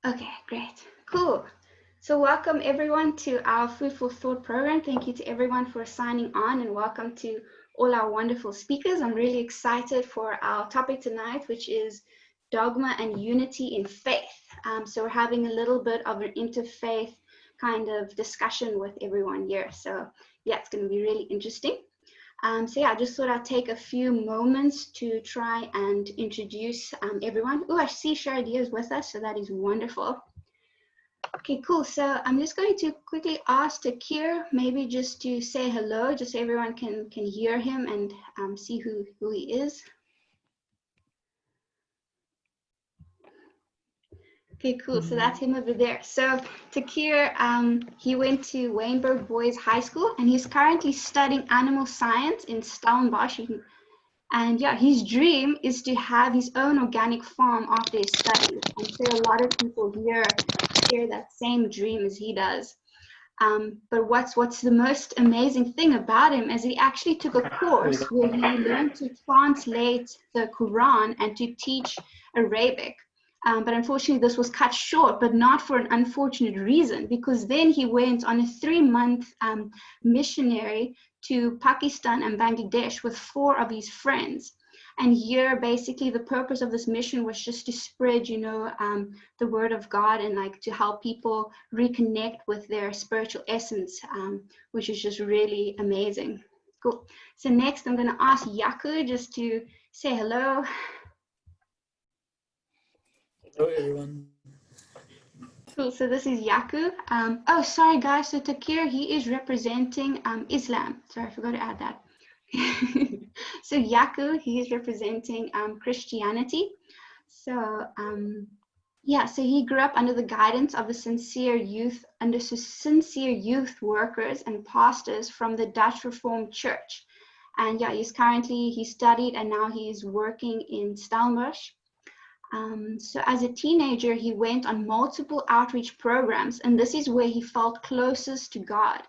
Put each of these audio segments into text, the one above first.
Okay, great. Cool. So welcome everyone to our Food for Thought program. Thank you to everyone for signing on, and welcome to all our wonderful speakers. I'm really excited for our topic tonight, which is dogma and unity in faith. So we're having a little bit of an interfaith kind of discussion with everyone here. So yeah, it's going to be really interesting. So yeah, I just thought I'd take a few moments to try and introduce everyone. Oh, I see Shardia is with us, so that is wonderful. Okay, cool. So I'm just going to quickly ask Thaakir maybe just to say hello, just so everyone can hear him and see who he is. Okay, cool. So that's him over there. So Thaakir, he went to Wynberg Boys High School, and he's currently studying animal science in Stellenbosch. And yeah, his dream is to have his own organic farm after his studies. I'm sure a lot of people here share that same dream as he does. But what's the most amazing thing about him is he actually took a course where he learned to translate the Quran and to teach Arabic. But unfortunately, this was cut short, but not for an unfortunate reason, because then he went on a 3-month missionary to Pakistan and Bangladesh with 4 of his friends. And here, basically, the purpose of this mission was just to spread, the word of God and like to help people reconnect with their spiritual essence, which is just really amazing. Cool. So next, I'm going to ask Jako just to say hello. Hello, everyone. Cool. So this is Jako. Oh, sorry, guys. So Thaakir, he is representing Islam. Sorry, I forgot to add that. So Jako, he is representing Christianity. So yeah, so he grew up under the guidance of sincere youth workers and pastors from the Dutch Reformed Church. And yeah, he studied and now he's working in Stellenbosch. So as a teenager, he went on multiple outreach programs, and this is where he felt closest to God.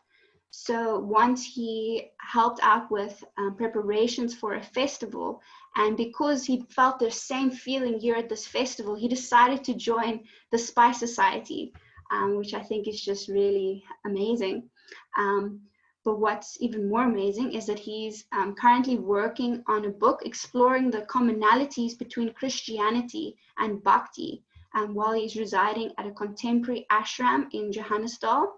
So once he helped out with preparations for a festival, and because he felt the same feeling here at this festival, he decided to join the SPYS Society, which I think is just really amazing. But what's even more amazing is that he's currently working on a book exploring the commonalities between Christianity and Bhakti, while he's residing at a contemporary ashram in Johannesdal.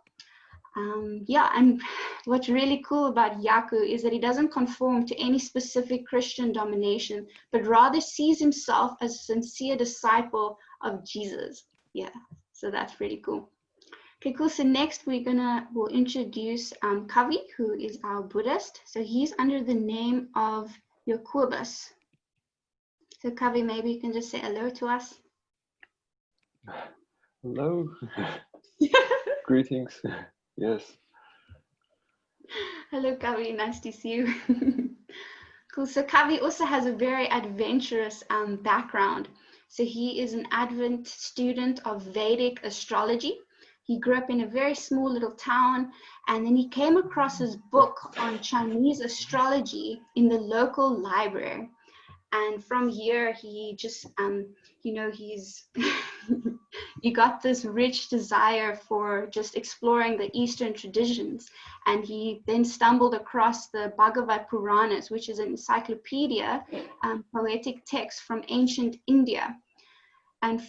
Yeah, and what's really cool about Jako is that he doesn't conform to any specific Christian domination, but rather sees himself as a sincere disciple of Jesus. Yeah, so that's pretty cool. Okay, cool. So next we'll introduce Kavi, who is our Buddhist. So he's under the name of Jacobus. So Kavi, maybe you can just say hello to us. Hello. Greetings. Yes. Hello, Kavi. Nice to see you. Cool. So Kavi also has a very adventurous background. So he is an Advent student of Vedic astrology. He grew up in a very small little town, and then he came across his book on Chinese astrology in the local library. And from here, he just, he got this rich desire for just exploring the Eastern traditions. And he then stumbled across the Bhagavad Puranas, which is an encyclopedia, poetic text from ancient India. And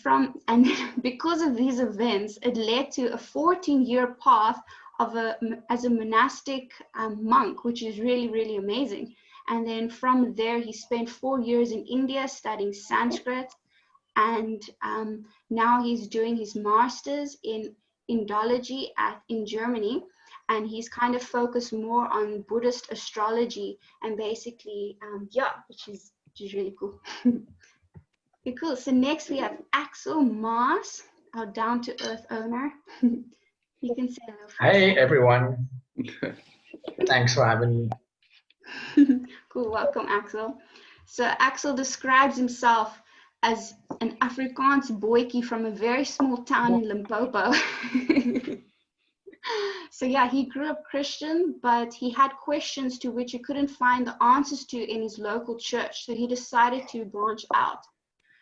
because of these events, it led to a 14-year path as a monastic monk, which is really, really amazing. And then from there, he spent 4 years in India studying Sanskrit. And now he's doing his master's in Indology in Germany. And he's kind of focused more on Buddhist astrology and basically, which is really cool. Okay, cool. So next we have Axl Maas, our down-to-earth owner. You can say hello. Hey, everyone. Thanks for having me. Cool. Welcome, Axl. So Axl describes himself as an Afrikaans boykie from a very small town in Limpopo. So yeah, he grew up Christian, but he had questions to which he couldn't find the answers to in his local church. So he decided to branch out.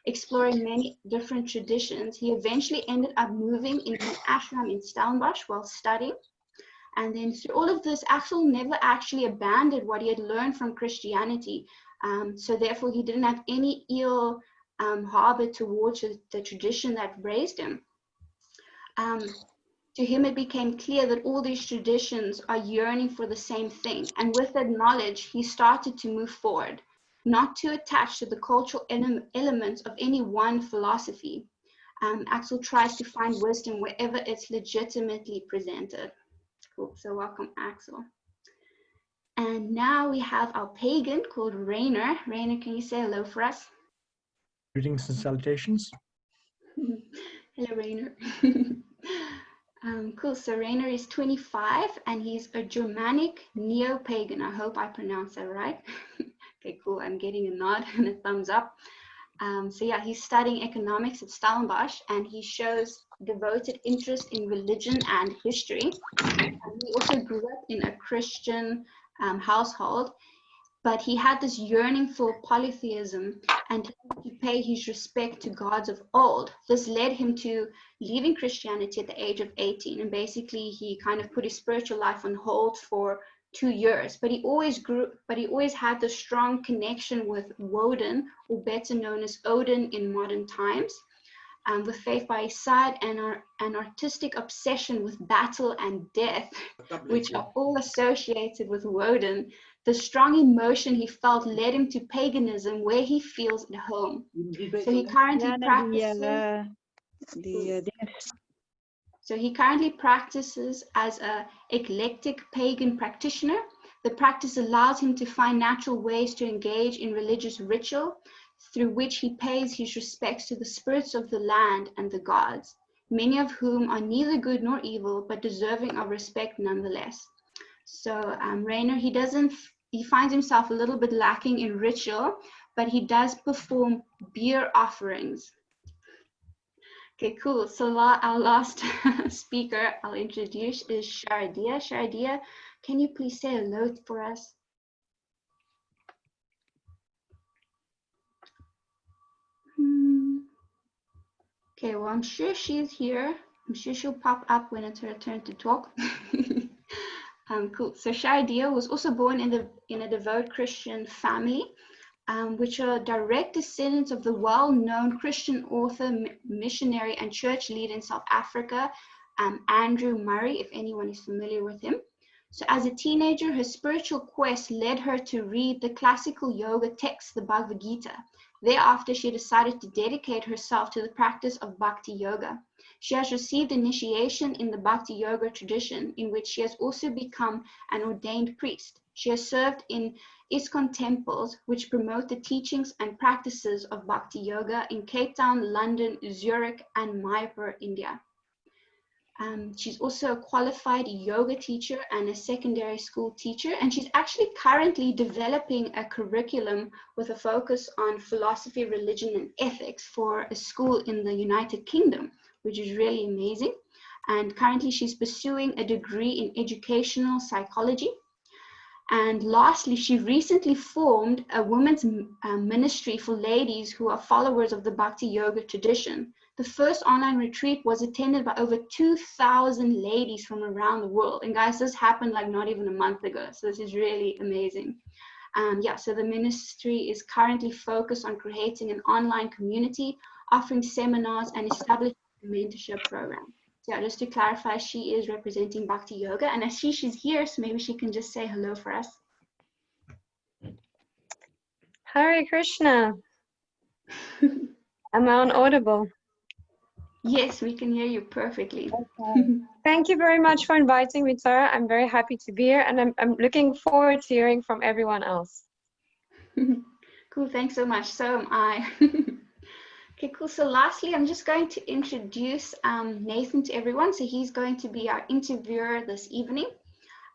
Exploring many different traditions, he eventually ended up moving into an ashram in Stellenbosch while studying. And then through all of this, Axl never actually abandoned what he had learned from Christianity. So therefore, he didn't have any ill harbor towards the tradition that raised him. To him, it became clear that all these traditions are yearning for the same thing. And with that knowledge, he started to move forward, not to attach to the cultural elements of any one philosophy. Axl tries to find wisdom wherever it's legitimately presented. Cool. So welcome, Axl. And now we have our pagan called Rainer. Rainer, can you say hello for us? Greetings and salutations. Hello, Rainer. Cool. So Rainer is 25 and he's a Germanic neo-pagan. I hope I pronounced that right. Okay, cool. I'm getting a nod and a thumbs up. So yeah, he's studying economics at Stellenbosch and he shows devoted interest in religion and history. And he also grew up in a Christian household, but he had this yearning for polytheism and to pay his respect to gods of old. This led him to leaving Christianity at the age of 18, and basically he kind of put his spiritual life on hold for 2 years. But he always had this strong connection with Woden, or better known as Odin in modern times. With faith by his side and an artistic obsession with battle and death, which are all associated with Woden. The strong emotion he felt led him to paganism, where he feels at home. So he currently practices as an eclectic pagan practitioner. The practice allows him to find natural ways to engage in religious ritual, through which he pays his respects to the spirits of the land and the gods, many of whom are neither good nor evil, but deserving of respect nonetheless. So Rainer, he finds himself a little bit lacking in ritual, but he does perform beer offerings. Okay, cool. So our last speaker I'll introduce is Sharadia. Sharadia, can you please say hello for us? Okay, well, I'm sure she's here. I'm sure she'll pop up when it's her turn to talk. Cool. So Sharadia was also born in a devout Christian family, which are direct descendants of the well-known Christian author, missionary, and church leader in South Africa, Andrew Murray, if anyone is familiar with him. So as a teenager, her spiritual quest led her to read the classical yoga text, the Bhagavad Gita. Thereafter, she decided to dedicate herself to the practice of Bhakti yoga. She has received initiation in the Bhakti yoga tradition, in which she has also become an ordained priest. She has served in ISKCON temples, which promote the teachings and practices of Bhakti yoga in Cape Town, London, Zurich, and Mayapur, India. She's also a qualified yoga teacher and a secondary school teacher, and she's actually currently developing a curriculum with a focus on philosophy, religion, and ethics for a school in the United Kingdom, which is really amazing. And currently she's pursuing a degree in educational psychology. And lastly, she recently formed a women's ministry for ladies who are followers of the Bhakti yoga tradition. The first online retreat was attended by over 2,000 ladies from around the world. And guys, this happened like not even a month ago. So this is really amazing. So the ministry is currently focused on creating an online community, offering seminars, and establishing a mentorship program. So yeah, just to clarify, she is representing Bhakti Yoga. And I see she's here, so maybe she can just say hello for us. Hare Krishna. Am I audible? Yes, we can hear you perfectly. Okay. Thank you very much for inviting me, Tara. I'm very happy to be here, and I'm looking forward to hearing from everyone else. Cool, thanks so much. So am I. Okay, cool. So lastly, I'm just going to introduce Nathan to everyone. So he's going to be our interviewer this evening.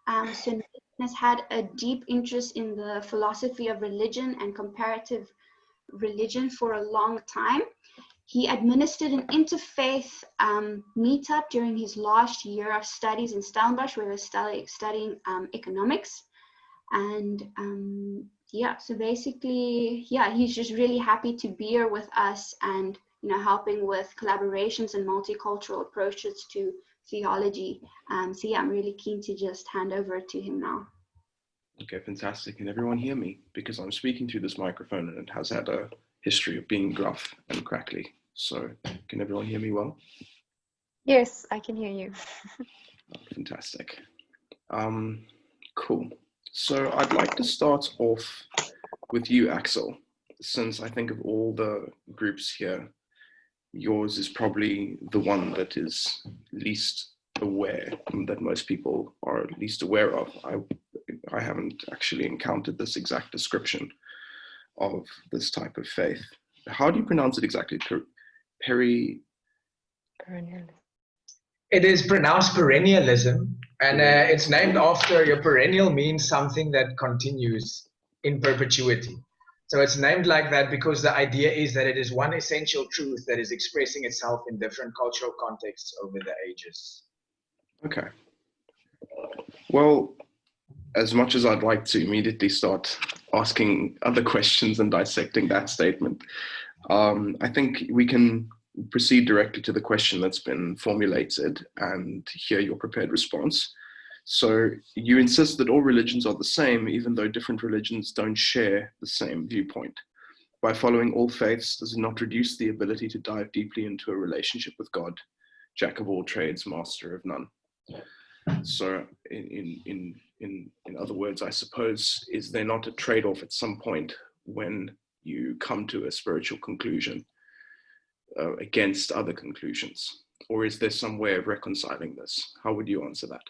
So Nathan has had a deep interest in the philosophy of religion and comparative religion for a long time. He administered an interfaith meetup during his last year of studies in Stellenbosch, where he was studying economics. And yeah, so basically, yeah, he's just really happy to be here with us and, you know, helping with collaborations and multicultural approaches to theology. So yeah, I'm really keen to just hand over to him now. Okay, fantastic. Can everyone hear me? Because I'm speaking through this microphone and it has had a history of being gruff and crackly. So can everyone hear me well? Yes, I can hear you. Oh, fantastic. Cool. So I'd like to start off with you, Axl, since I think of all the groups here, yours is probably the one that is least aware, that most people are least aware of. I haven't actually encountered this exact description of this type of faith. How do you pronounce it exactly? Perennialism. It is pronounced perennialism, and it's named after, your perennial means something that continues in perpetuity. So it's named like that because the idea is that it is one essential truth that is expressing itself in different cultural contexts over the ages. Okay. Well, as much as I'd like to immediately start asking other questions and dissecting that statement, I think we can proceed directly to the question that's been formulated and hear your prepared response. So you insist that all religions are the same, even though different religions don't share the same viewpoint. By following all faiths, does it not reduce the ability to dive deeply into a relationship with God, Jack of all trades, master of none? So in other words, I suppose, is there not a trade-off at some point when you come to a spiritual conclusion against other conclusions? Or is there some way of reconciling this? How would you answer that?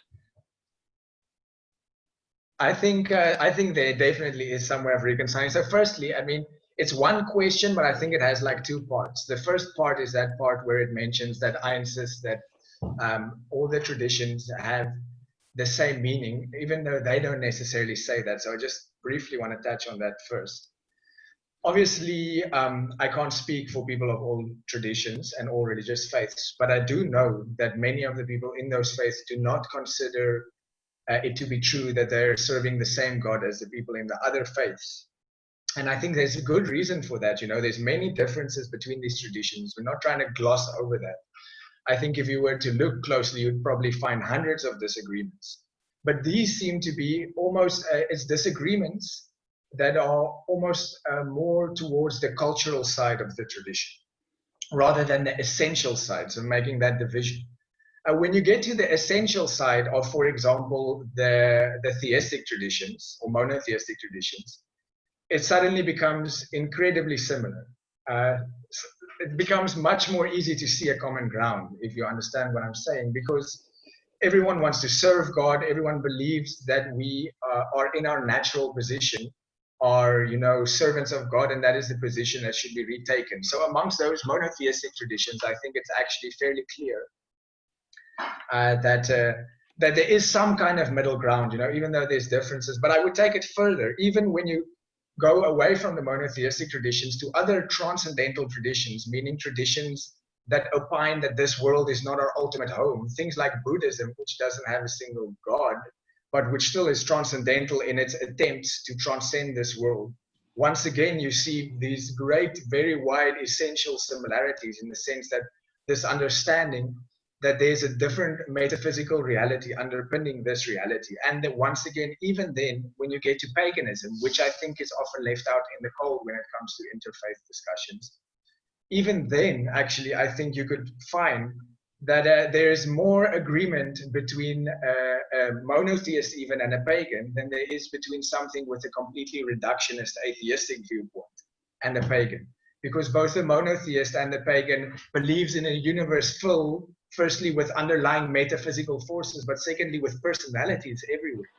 I think there definitely is some way of reconciling. So firstly, I mean, it's one question, but I think it has like two parts. The first part is that part where it mentions that I insist that all the traditions have the same meaning, even though they don't necessarily say that. So I just briefly want to touch on that first. Obviously, I can't speak for people of all traditions and all religious faiths, but I do know that many of the people in those faiths do not consider it to be true that they're serving the same God as the people in the other faiths. And I think there's a good reason for that. You know, there's many differences between these traditions. We're not trying to gloss over that. I think if you were to look closely, you'd probably find hundreds of disagreements. But these seem to be almost, it's disagreements that are almost more towards the cultural side of the tradition, rather than the essential sides of making that division. When you get to the essential side of, for example, the theistic traditions or monotheistic traditions, it suddenly becomes incredibly similar. It becomes much more easy to see a common ground, if you understand what I'm saying, because everyone wants to serve God. Everyone believes that we are in our natural position, are, you know, servants of God, and that is the position that should be retaken. So amongst those monotheistic traditions, I think it's actually fairly clear that there is some kind of middle ground, you know, even though there's differences. But I would take it further. Even when you go away from the monotheistic traditions to other transcendental traditions, meaning traditions that opine that this world is not our ultimate home, things like Buddhism, which doesn't have a single God, but which still is transcendental in its attempts to transcend this world. Once again, you see these great, very wide, essential similarities in the sense that this understanding that there's a different metaphysical reality underpinning this reality. And that once again, even then, when you get to paganism, which I think is often left out in the cold when it comes to interfaith discussions, even then, actually, I think you could find that there is more agreement between a monotheist even and a pagan than there is between something with a completely reductionist atheistic viewpoint and a pagan. Because both the monotheist and the pagan believes in a universe full, firstly, with underlying metaphysical forces, but secondly, with personalities everywhere.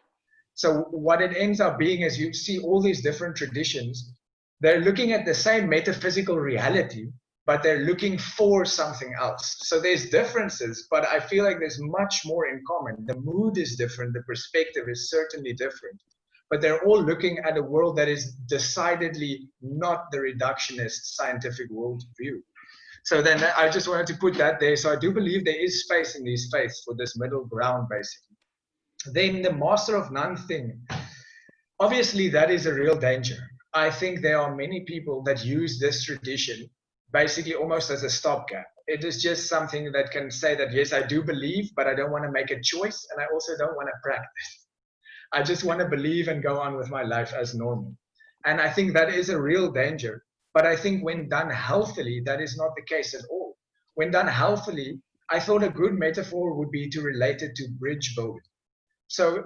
So what it ends up being is you see all these different traditions, they're looking at the same metaphysical reality, but they're looking for something else. So there's differences, but I feel like there's much more in common. The mood is different, the perspective is certainly different, but they're all looking at a world that is decidedly not the reductionist scientific worldview. So then I just wanted to put that there. So I do believe there is space in these faiths for this middle ground, basically. Then the master of none thing. obviously that is a real danger. I think there are many people that use this tradition basically almost as a stopgap. It is just something that can say that, yes, I do believe, but I don't want to make a choice, and I also don't want to practice. I just want to believe and go on with my life as normal. And I think that is a real danger. But I think when done healthily, that is not the case at all. When done healthily, I thought a good metaphor would be to relate it to bridge building. So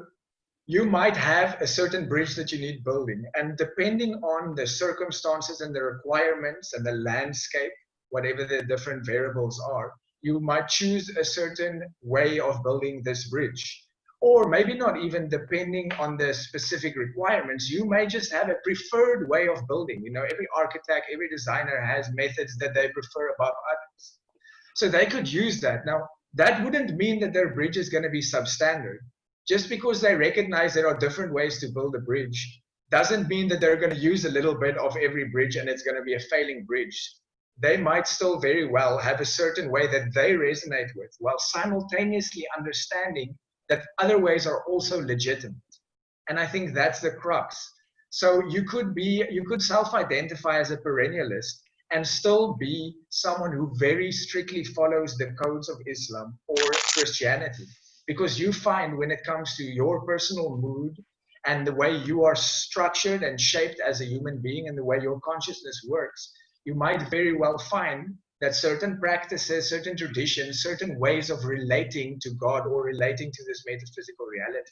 you might have a certain bridge that you need building, and depending on the circumstances and the requirements and the landscape, whatever the different variables are, you might choose a certain way of building this bridge. Or maybe not even depending on the specific requirements, you may just have a preferred way of building. You know, every architect, every designer has methods that they prefer above others. So they could use that. Now, that wouldn't mean that their bridge is going to be substandard. Just because they recognize there are different ways to build a bridge doesn't mean that they're going to use a little bit of every bridge and it's going to be a failing bridge. They might still very well have a certain way that they resonate with, while simultaneously understanding that other ways are also legitimate. And I think that's the crux. So you could self-identify as a perennialist and still be someone who very strictly follows the codes of Islam or Christianity. Because you find when it comes to your personal mood and the way you are structured and shaped as a human being and the way your consciousness works, you might very well find that certain practices, certain traditions, certain ways of relating to God or relating to this metaphysical reality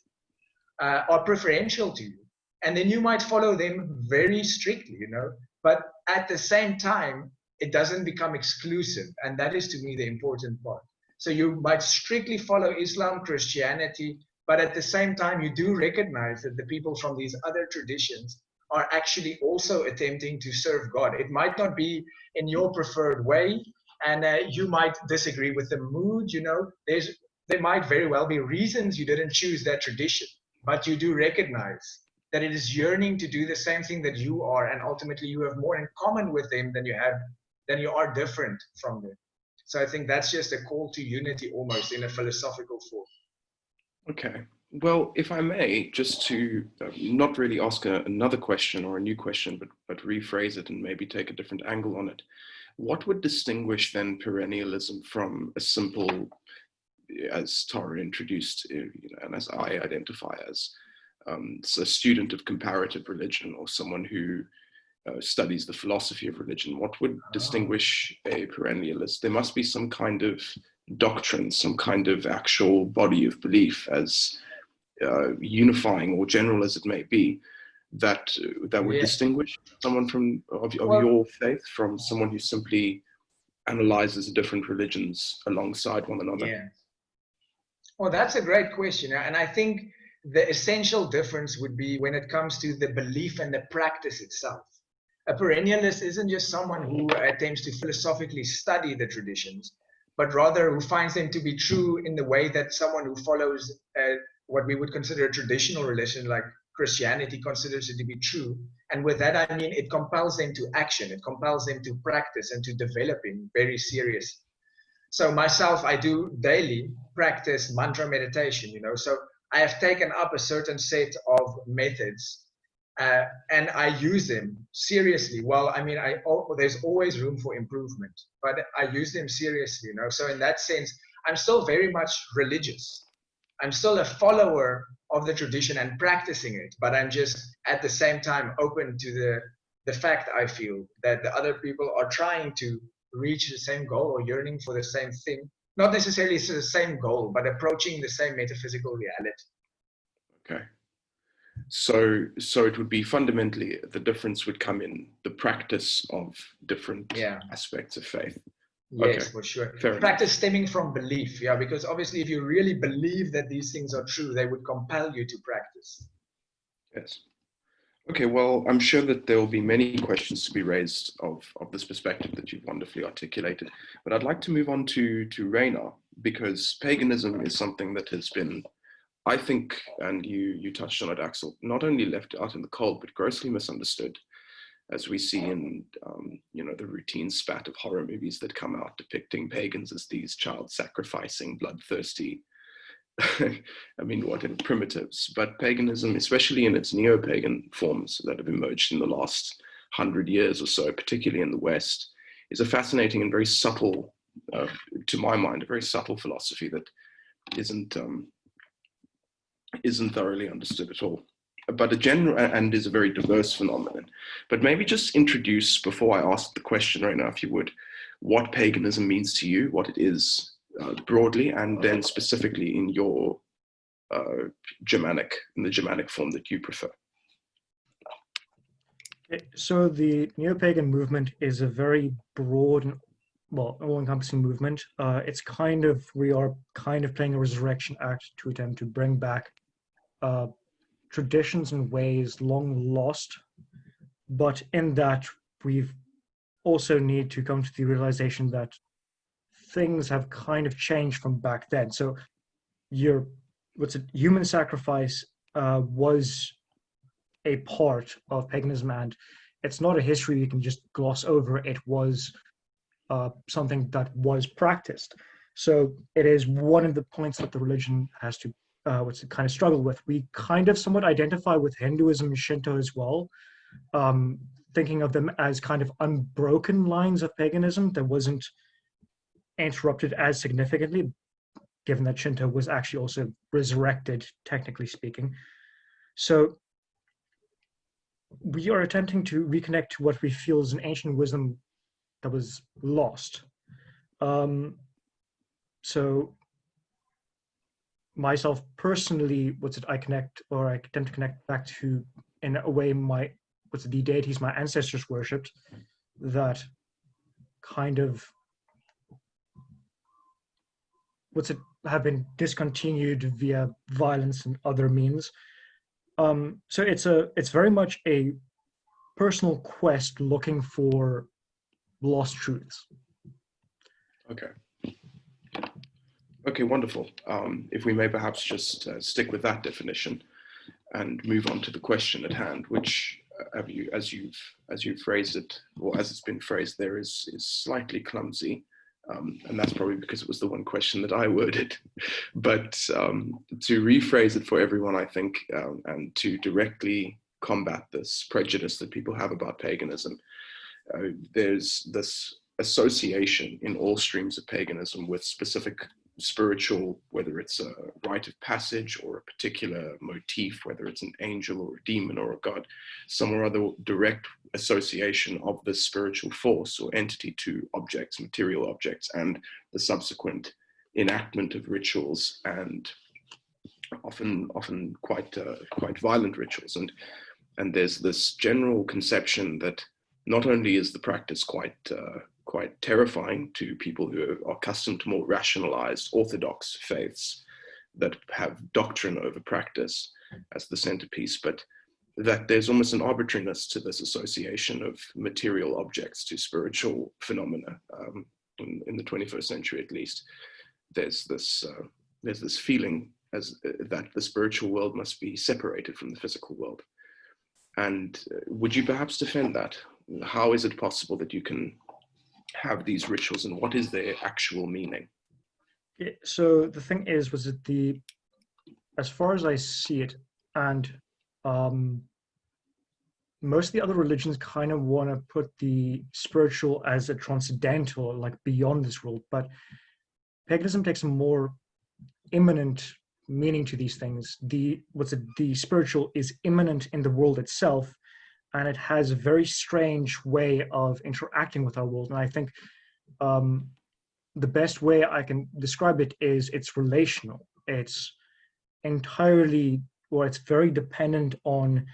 are preferential to you. And then you might follow them very strictly, you know, but at the same time, it doesn't become exclusive. And that is, to me, the important part. So you might strictly follow Islam, Christianity, but at the same time, you do recognize that the people from these other traditions are actually also attempting to serve God. It might not be in your preferred way, and you might disagree with the mood, you know. There might very well be reasons you didn't choose that tradition, but you do recognize that it is yearning to do the same thing that you are, and ultimately you have more in common with them than you are different from them. So I think that's just a call to unity almost in a philosophical form. Okay. Well, if I may, just to not really ask another question or a new question, but rephrase it and maybe take a different angle on it. What would distinguish then perennialism from a simple, as Tara introduced, and as I identify as a student of comparative religion or someone who studies the philosophy of religion? What would distinguish a perennialist? There must be some kind of doctrine, some kind of actual body of belief, as unifying or general as it may be, that would distinguish someone of your faith from someone who simply analyzes different religions alongside one another. Yeah. Well, that's a great question, and I think the essential difference would be when it comes to the belief and the practice itself. A perennialist isn't just someone who attempts to philosophically study the traditions, but rather who finds them to be true in the way that someone who follows what we would consider a traditional religion like Christianity considers it to be true. And with that, I mean, it compels them to action, it compels them to practice and to developing very seriously. So myself, I do daily practice mantra meditation, you know, so I have taken up a certain set of methods and I use them seriously. Well, I mean, there's always room for improvement, but I use them seriously, you know. So in that sense, I'm still very much religious. I'm still a follower of the tradition and practicing it, but I'm just at the same time open to the fact, I feel, that the other people are trying to reach the same goal or yearning for the same thing. Not necessarily the same goal, but approaching the same metaphysical reality. Okay. So it would be fundamentally, the difference would come in the practice of different aspects of faith. Yes, for sure. Practice stemming from belief, because obviously if you really believe that these things are true, they would compel you to practice. Yes. Okay, well, I'm sure that there will be many questions to be raised of this perspective that you've wonderfully articulated, but I'd like to move on to Rainer, because paganism is something that has been, I think, and you touched on it, Axl, not only left out in the cold, but grossly misunderstood, as we see in the routine spat of horror movies that come out depicting pagans as these child-sacrificing, bloodthirsty I mean, whatever, primitives, but paganism, especially in its neo-pagan forms that have emerged in the last 100 years or so, particularly in the West, is a fascinating and very subtle, to my mind, a very subtle philosophy that isn't thoroughly understood at all. But a general, and is a very diverse phenomenon. But maybe just introduce, before I ask the question right now, if you would, what paganism means to you, what it is broadly, and then specifically in your in the Germanic form that you prefer. So the neo-pagan movement is a very broad and, well, all-encompassing movement. We are kind of playing a resurrection act to attempt to bring back traditions and ways long lost, but in that we've also need to come to the realization that things have kind of changed from back then. So human sacrifice was a part of paganism, and it's not a history you can just gloss over. It was something that was practiced. So it is one of the points that the religion has to kind of struggle with. We kind of somewhat identify with Hinduism and Shinto as well, thinking of them as kind of unbroken lines of paganism that wasn't interrupted as significantly, given that Shinto was actually also resurrected, technically speaking. So we are attempting to reconnect to what we feel is an ancient wisdom that was lost. So myself personally, I attempt to connect back to, in a way, the deities my ancestors worshipped, that kind of have been discontinued via violence and other means. So it's very much a personal quest looking for lost truths. Okay, wonderful. If we may perhaps just stick with that definition and move on to the question at hand, which, as you've phrased it, or as it's been phrased there, is slightly clumsy. And that's probably because it was the one question that I worded. But to rephrase it for everyone, I think, and to directly combat this prejudice that people have about paganism, there's this association in all streams of paganism with specific spiritual, whether it's a rite of passage or a particular motif, whether it's an angel or a demon or a god, some or other direct association of this spiritual force or entity to objects, material objects, and the subsequent enactment of rituals, and often quite violent rituals. And there's this general conception that not only is the practice quite terrifying to people who are accustomed to more rationalized orthodox faiths that have doctrine over practice as the centerpiece, but that there's almost an arbitrariness to this association of material objects to spiritual phenomena. In the 21st century, at least, there's this feeling that the spiritual world must be separated from the physical world. And would you perhaps defend that? How is it possible that you can have these rituals, and what is their actual meaning? So the thing is, as far as I see it, and most of the other religions kind of want to put the spiritual as a transcendental, like beyond this world, but paganism takes a more immanent meaning to these things. The spiritual is immanent in the world itself, and it has a very strange way of interacting with our world. And I think the best way I can describe it is it's relational. It's entirely, or it's very dependent on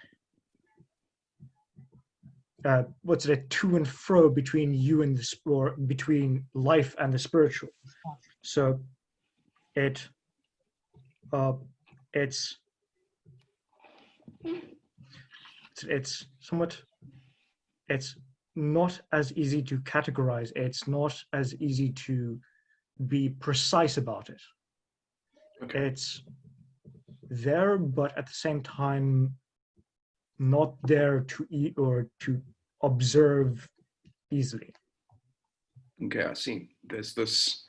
a to and fro between you and or between life and the spiritual. So it's not as easy to categorize. It's not as easy to be precise about it. Okay. It's there, but at the same time, not there to eat or to observe easily. Okay, I see. There's this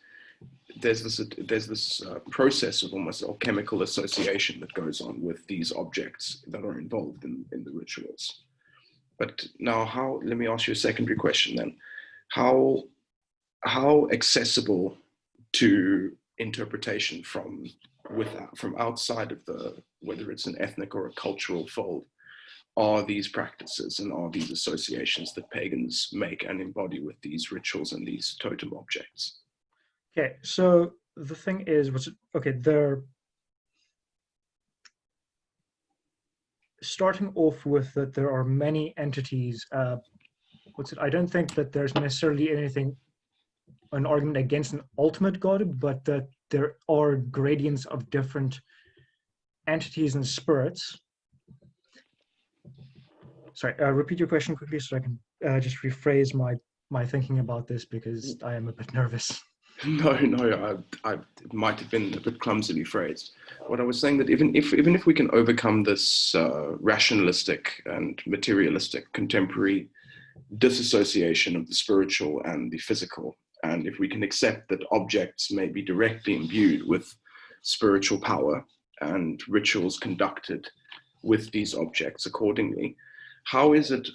there's this process of almost alchemical association that goes on with these objects that are involved in the rituals. But now, let me ask you a secondary question then. How accessible to interpretation from outside of whether it's an ethnic or a cultural fold, are these practices and are these associations that pagans make and embody with these rituals and these totem objects? Okay, so the thing is, they're starting off with that there are many entities. I don't think that there's necessarily an argument against an ultimate God, but that there are gradients of different entities and spirits. Sorry, repeat your question quickly so I can just rephrase my thinking about this, because I am a bit nervous. No, it might have been a bit clumsily phrased. What I was saying, that even if we can overcome this rationalistic and materialistic contemporary disassociation of the spiritual and the physical, and if we can accept that objects may be directly imbued with spiritual power and rituals conducted with these objects accordingly, how is it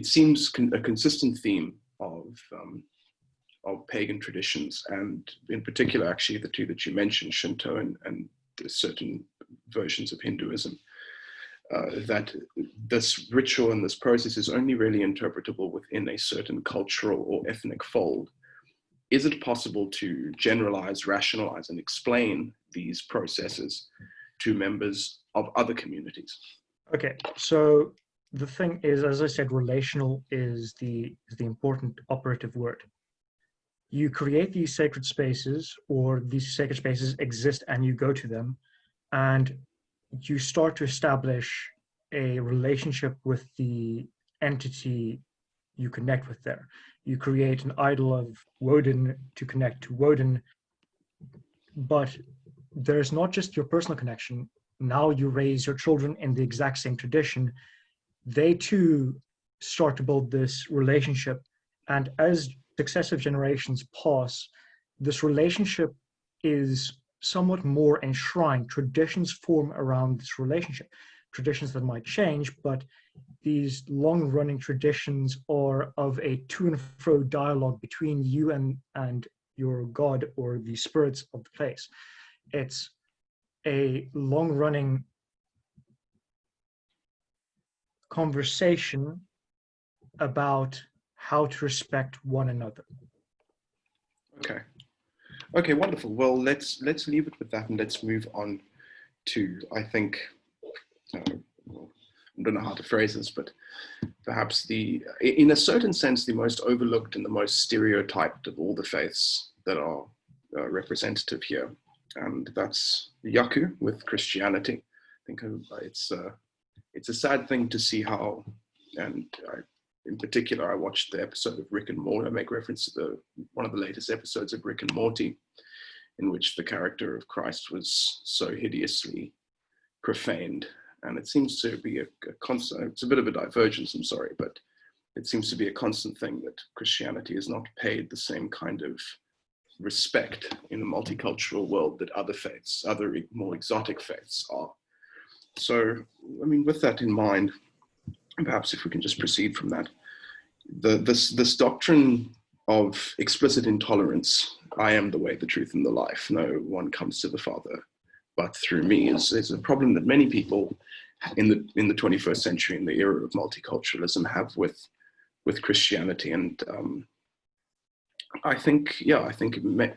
seems a consistent theme of pagan traditions, and in particular, actually, the two that you mentioned, Shinto and certain versions of Hinduism, that this ritual and this process is only really interpretable within a certain cultural or ethnic fold. Is it possible to generalize, rationalize, and explain these processes to members of other communities? Okay, so the thing is, as I said, relational is the important operative word. You create these sacred spaces, or these sacred spaces exist and you go to them, and you start to establish a relationship with the entity you connect with there. You create an idol of Woden to connect to Woden, but there's not just your personal connection. Now you raise your children in the exact same tradition. They too start to build this relationship, and as successive generations pass, this relationship is somewhat more enshrined. Traditions form around this relationship. Traditions that might change, but these long-running traditions are of a to and fro dialogue between you and your God or the spirits of the place. It's a long-running conversation about how to respect one another. Okay, wonderful. Well, let's leave it with that, and let's move on to, I think, I don't know how to phrase this, but perhaps in a certain sense, the most overlooked and the most stereotyped of all the faiths that are representative here, and that's Yaku with Christianity. I think it's a sad thing to see how, and in particular, I watched the episode of Rick and Morty. I make reference to one of the latest episodes of Rick and Morty, in which the character of Christ was so hideously profaned. And it seems to be a constant, it's a bit of a divergence, I'm sorry, but it seems to be a constant thing that Christianity is not paid the same kind of respect in a multicultural world that other faiths, other more exotic faiths are. So, I mean, with that in mind, perhaps if we can just proceed from that, this doctrine of explicit intolerance, I am the way, the truth, and the life, no one comes to the Father but through me, is a problem that many people in the 21st century, in the era of multiculturalism, have with Christianity. And I think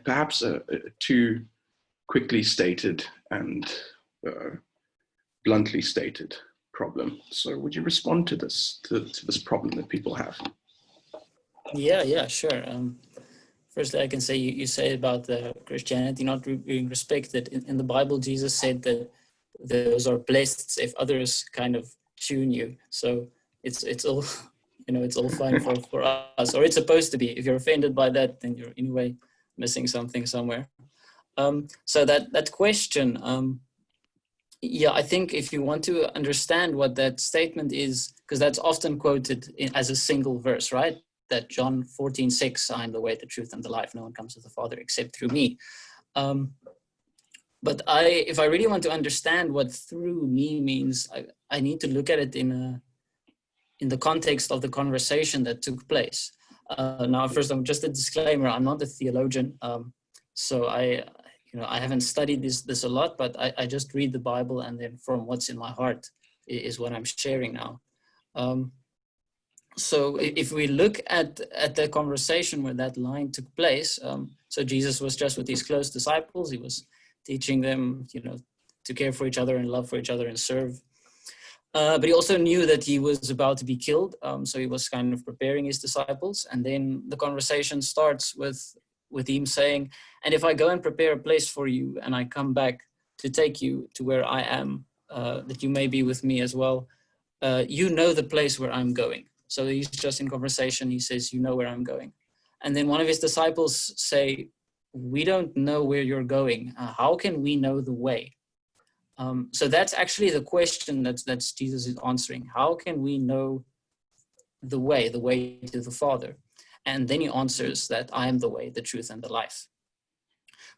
perhaps a too quickly stated and bluntly stated problem. So would you respond to this problem that people have? Yeah, sure. Firstly, I can say you say about the Christianity not being respected. In the Bible, Jesus said that those are blessed if others kind of tune you. So it's all, it's all fine for us, or it's supposed to be. If you're offended by that, then you're in a way missing something somewhere. So that question, I think if you want to understand what that statement is, because that's often quoted as a single verse, right? that John 14:6, I am the way, the truth, and the life. No one comes to the Father except through me. But if I really want to understand what through me means, I need to look at it in the context of the conversation that took place. Now, first, I'm just a disclaimer. I'm not a theologian, so I haven't studied this a lot. But I just read the Bible, and then from what's in my heart is what I'm sharing now. So if we look at the conversation where that line took place, so Jesus was just with his close disciples. He was teaching them, to care for each other and love for each other and serve. But he also knew that he was about to be killed, so he was kind of preparing his disciples. And then the conversation starts with him saying, "And if I go and prepare a place for you, and I come back to take you to where I am, that you may be with me as well, you know the place where I'm going." So he's just in conversation. He says, "You know where I'm going." And then one of his disciples say, "We don't know where you're going. How can we know the way?" So that's actually the question that's Jesus is answering. How can we know the way to the Father? And then he answers that I am the way, the truth, and the life.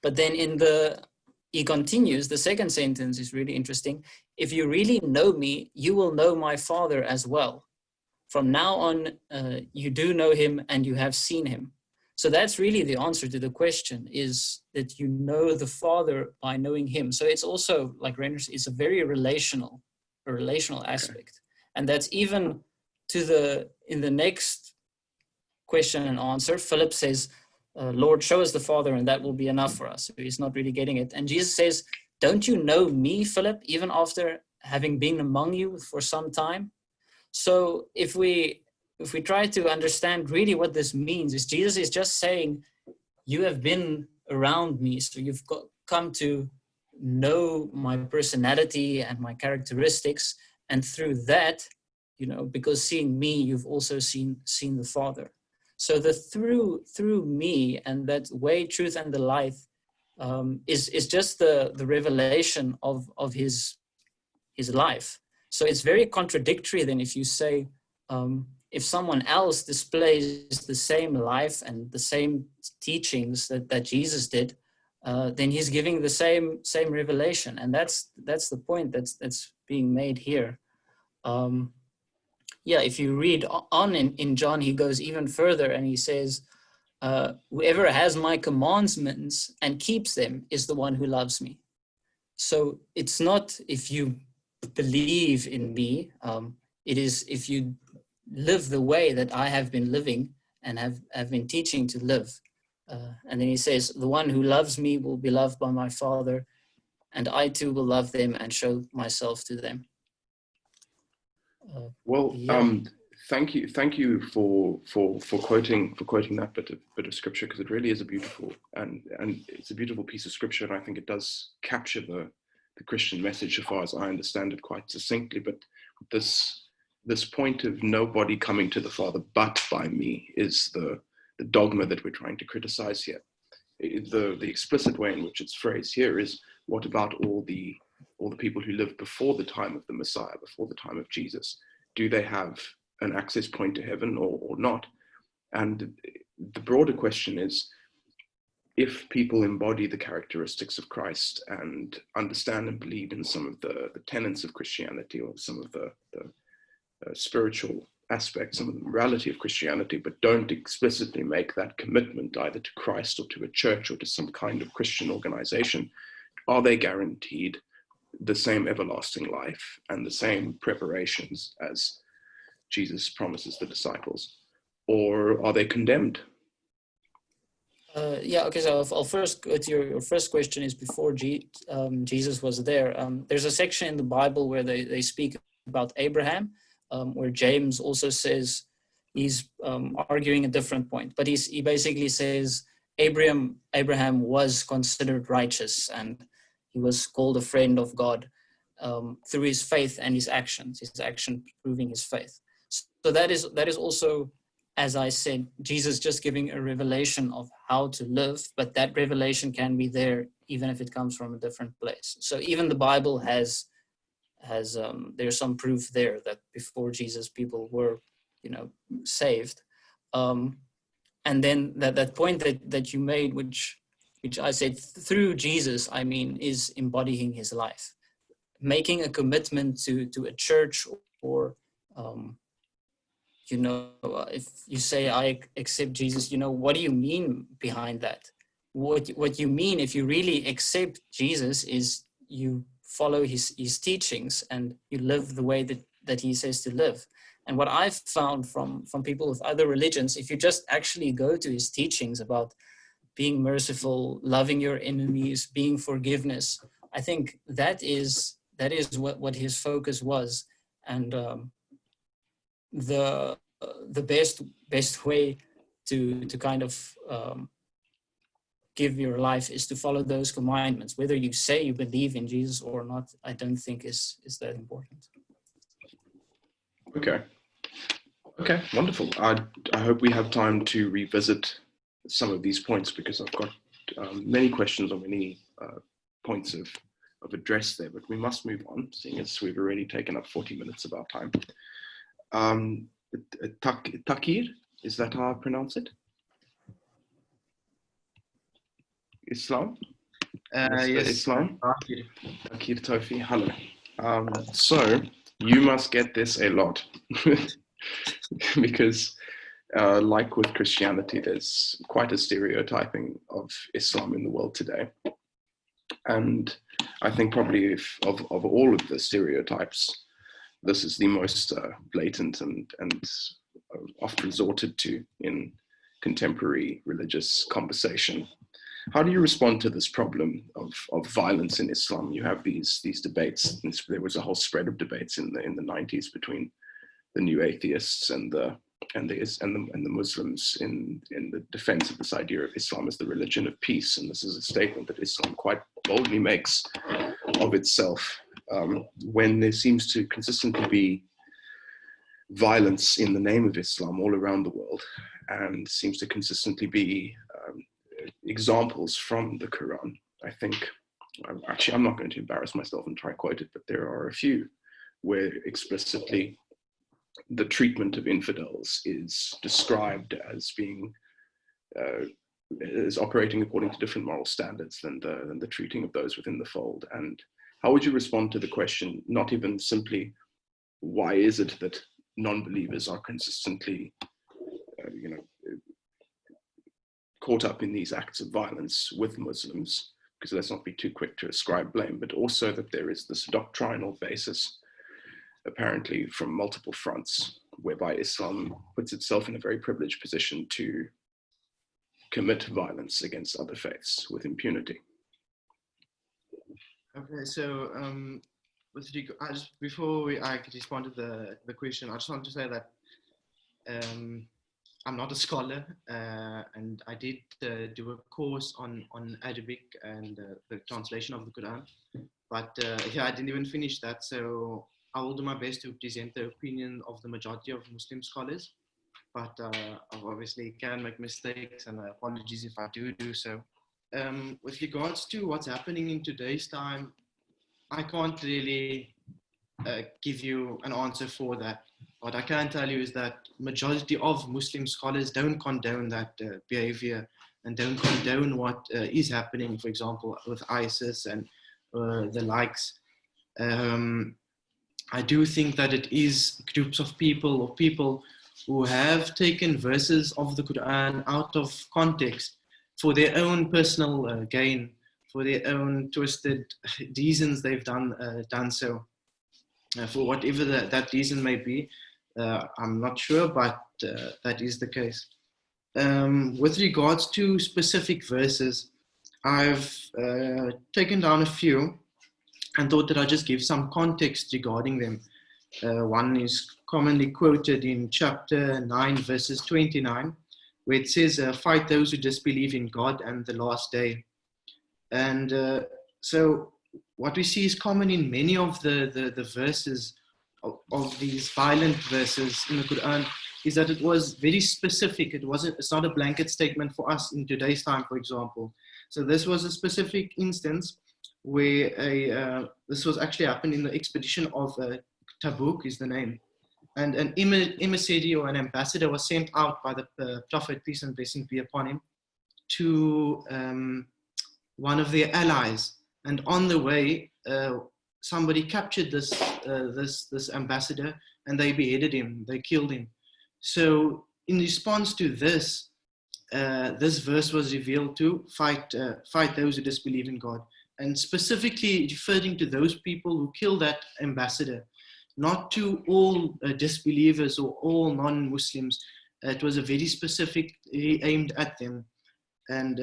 But then he continues, the second sentence is really interesting. "If you really know me, you will know my Father as well. From now on, you do know him and you have seen him." So that's really the answer to the question, is that you know the Father by knowing him. So it's also, like Rens, it's a very relational aspect. And that's even in the next question and answer, Philip says, "Lord, show us the Father and that will be enough for us." So he's not really getting it. And Jesus says, "Don't you know me, Philip, even after having been among you for some time?" So if we try to understand really what this means, is Jesus is just saying, you have been around me, so you've come to know my personality and my characteristics, and through that, because seeing me, you've also seen the Father. So the through me and that way, truth, and the life is just the revelation of his life. So it's very contradictory then if you say, if someone else displays the same life and the same teachings that Jesus did, then he's giving the same revelation, and that's the point that's being made here. If you read on in John, he goes even further and he says, "Whoever has my commandments and keeps them is the one who loves me." So it's not if you believe in me, it is if you live the way that I have been living and have been teaching to live. And then he says, "The one who loves me will be loved by my Father, and I too will love them and show myself to them." Thank you for quoting that bit of scripture, because it really is a beautiful and it's a beautiful piece of scripture, and I think it does capture the Christian message, so far as I understand it, quite succinctly. But this point of nobody coming to the Father but by me is the dogma that we're trying to criticize here. The explicit way in which it's phrased here is, what about all the people who lived before the time of the Messiah, before the time of Jesus? Do they have an access point to heaven or not? And the broader question is, if people embody the characteristics of Christ and understand and believe in some of the tenets of Christianity, or some of the spiritual aspects, some of the morality of Christianity, but don't explicitly make that commitment either to Christ or to a church or to some kind of Christian organization, are they guaranteed the same everlasting life and the same preparations as Jesus promises the disciples? Or are they condemned? Okay, so I'll first go to your first question. Is before Jesus was there. There's a section in the Bible where they speak about Abraham, where James also says, he's arguing a different point, but he basically says Abraham was considered righteous, and he was called a friend of God through his faith and his action proving his faith. So that is also, as I said, Jesus just giving a revelation of how to live, but that revelation can be there even if it comes from a different place. So even the Bible has there's some proof there that before Jesus people were, saved. And then that point that you made, which I said, through Jesus, I mean, is embodying his life, making a commitment to a church, or if you say, I accept Jesus, what do you mean behind that? What you mean, if you really accept Jesus, is you follow his teachings and you live the way that he says to live. And what I've found from people with other religions, if you just actually go to his teachings about being merciful, loving your enemies, being forgiveness, I think that is what his focus was. And the best way to kind of give your life is to follow those commandments. Whether you say you believe in Jesus or not, I don't think is that important. Okay, wonderful. I hope we have time to revisit some of these points, because I've got many questions or many points of address there, but we must move on, seeing as we've already taken up 40 minutes of our time. Thaakir, is that how I pronounce it? Islam? Yes. Islam? Thaakir Toefy, hello. So you must get this a lot, because like with Christianity, there's quite a stereotyping of Islam in the world today. And I think probably of all of the stereotypes, this is the most blatant and oft resorted to in contemporary religious conversation. How do you respond to this problem of violence in Islam? You have these debates. There was a whole spread of debates in the 90s between the new atheists and the Muslims in the defense of this idea of Islam as the religion of peace. And this is a statement that Islam quite boldly makes of itself, when there seems to consistently be violence in the name of Islam all around the world, and seems to consistently be examples from the Quran. I think, actually, I'm not going to embarrass myself and try to quote it, but there are a few where explicitly the treatment of infidels is described as being as operating according to different moral standards than the treating of those within the fold. And how would you respond to the question, not even simply why is it that non-believers are consistently caught up in these acts of violence with Muslims, because let's not be too quick to ascribe blame, but also that there is this doctrinal basis, apparently from multiple fronts, whereby Islam puts itself in a very privileged position to commit violence against other faiths with impunity. Okay, so before I could respond to the question, I just want to say that I'm not a scholar, and I did do a course on Arabic and the translation of the Quran, but I didn't even finish that, so I will do my best to present the opinion of the majority of Muslim scholars, but I obviously can make mistakes, and apologies if I do so. With regards to what's happening in today's time, I can't really give you an answer for that. What I can tell you is that majority of Muslim scholars don't condone that behavior and don't condone what is happening, for example, with ISIS and the likes. I do think that it is groups of people or people who have taken verses of the Quran out of context for their own personal gain, for their own twisted reasons they've done so. For whatever that reason may be, I'm not sure, but that is the case. With regards to specific verses, I've taken down a few and thought that I'd just give some context regarding them. One is commonly quoted in chapter 9, verses 29, where it says, fight those who disbelieve in God and the last day. And so what we see is common in many of the verses of these violent verses in the Quran is that it was very specific. It's not a blanket statement for us in today's time, for example. So this was a specific instance where this was actually happened in the expedition of Tabuk is the name. and an emissary or an ambassador was sent out by the Prophet, peace and blessing be upon him, to one of their allies. And on the way, somebody captured this ambassador, and they beheaded him, they killed him. So in response to this, this verse was revealed to fight those who disbelieve in God, and specifically referring to those people who killed that ambassador, not to all disbelievers or all non-Muslims. It was a very specifically aimed at them. And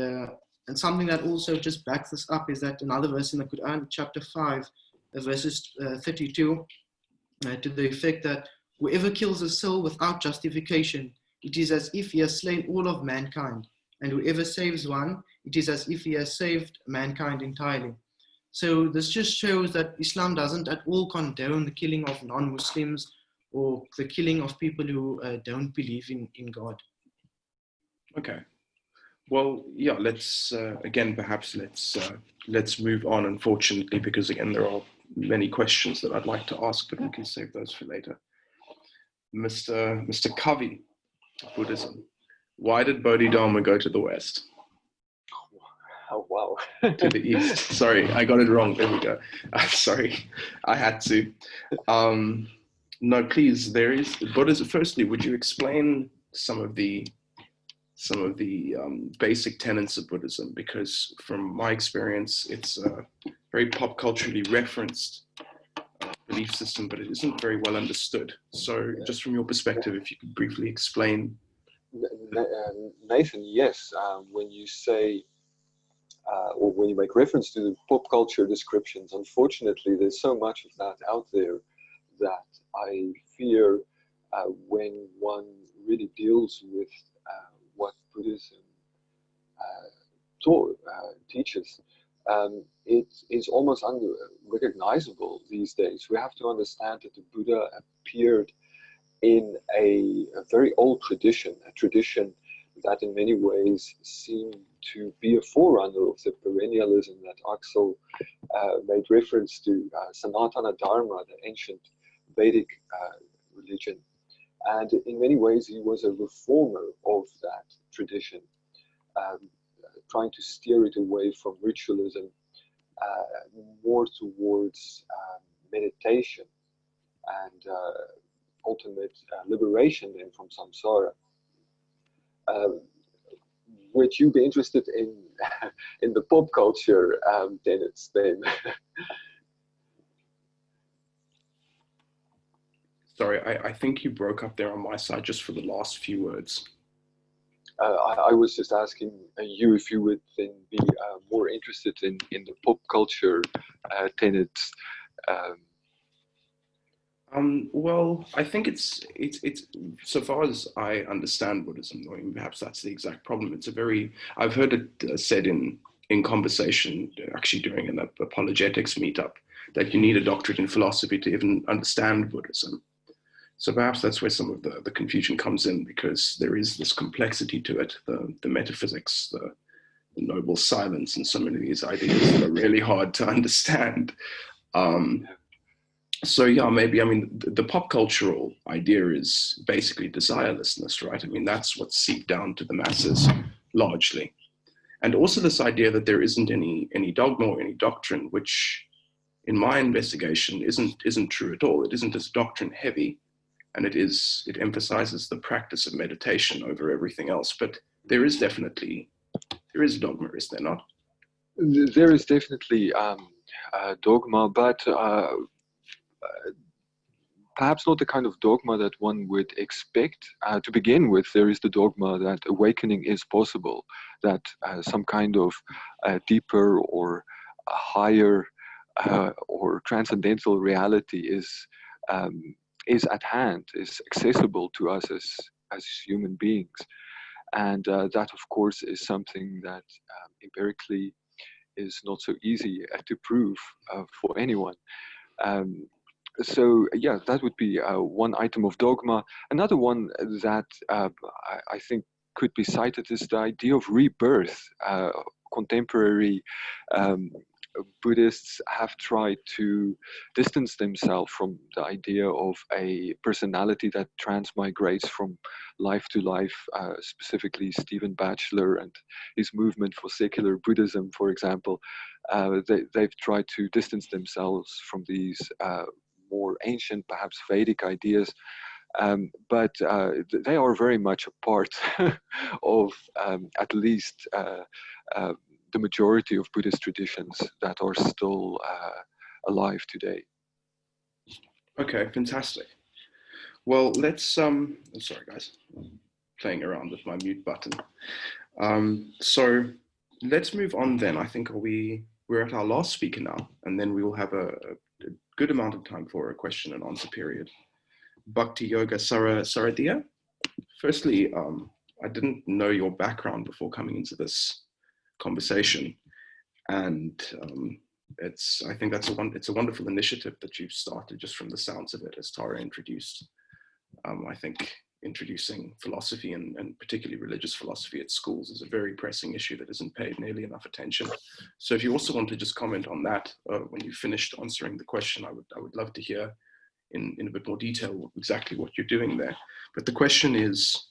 something that also just backs this up is that another verse in the Quran, chapter 5, verses 32, to the effect that whoever kills a soul without justification, it is as if he has slain all of mankind. And whoever saves one, it is as if he has saved mankind entirely. So this just shows that Islam doesn't at all condone the killing of non-Muslims or the killing of people who don't believe in God. Okay. Well, yeah, let's again, perhaps let's move on, unfortunately, because again, there are many questions that I'd like to ask, but we can save those for later. Mr. Kavi, Buddhism. Why did Bodhidharma go to the West? Oh, wow. To the East. Sorry, I got it wrong. There we go. Sorry, I had to. No, please, there is Buddhism. Firstly, would you explain some of the basic tenets of Buddhism? Because from my experience, it's a very pop culturally referenced belief system, but it isn't very well understood. So just from your perspective, if you could briefly explain. Nathan, yes, when you say, or when you make reference to the pop culture descriptions, unfortunately, there's so much of that out there that I fear when one really deals with what Buddhism teaches, it is almost unrecognizable these days. We have to understand that the Buddha appeared in a very old tradition, a tradition that in many ways seemed to be a forerunner of the perennialism that Axl made reference to, Sanatana Dharma, the ancient Vedic religion. And in many ways, he was a reformer of that tradition, trying to steer it away from ritualism, more towards meditation and ultimate liberation then from samsara. Would you be interested in the pop culture tenets then? Sorry, I think you broke up there on my side just for the last few words. I was just asking you if you would then be more interested in the pop culture tenets. Well, I think it's so far as I understand Buddhism, I mean, perhaps that's the exact problem. It's I've heard it said in conversation, actually during an apologetics meetup, that you need a doctorate in philosophy to even understand Buddhism. So perhaps that's where some of the confusion comes in, because there is this complexity to it, the metaphysics, the noble silence, and so many of these ideas that are really hard to understand. So yeah, maybe, I mean, the pop cultural idea is basically desirelessness, right? I mean, that's what's seeped down to the masses largely. And also this idea that there isn't any dogma or any doctrine, which in my investigation isn't true at all. It isn't as doctrine heavy, and it emphasizes the practice of meditation over everything else. But there is dogma, is there not? There is definitely dogma, but perhaps not the kind of dogma that one would expect. To begin with, there is the dogma that awakening is possible, that some kind of deeper or higher or transcendental reality is at hand, is accessible to us as human beings. And that, of course, is something that empirically is not so easy to prove for anyone. So yeah, that would be one item of dogma. Another one that I think could be cited is the idea of rebirth. Contemporary Buddhists have tried to distance themselves from the idea of a personality that transmigrates from life to life, specifically Stephen Batchelor and his movement for secular Buddhism, for example. They've tried to distance themselves from these more ancient, perhaps Vedic ideas. But they are very much a part of at least the majority of Buddhist traditions that are still alive today. Okay, fantastic. Well, let's, sorry guys, I'm playing around with my mute button. So let's move on then. I think we're at our last speaker now, and then we will have a good amount of time for a question and answer period. Bhakti Yoga Saradia. Firstly, I didn't know your background before coming into this conversation, and I think it's a wonderful initiative that you've started just from the sounds of it, as Tara introduced. I think introducing philosophy and particularly religious philosophy at schools is a very pressing issue that isn't paid nearly enough attention. So if you also want to just comment on that when you finished answering the question, I would love to hear in a bit more detail exactly what you're doing there. But the question is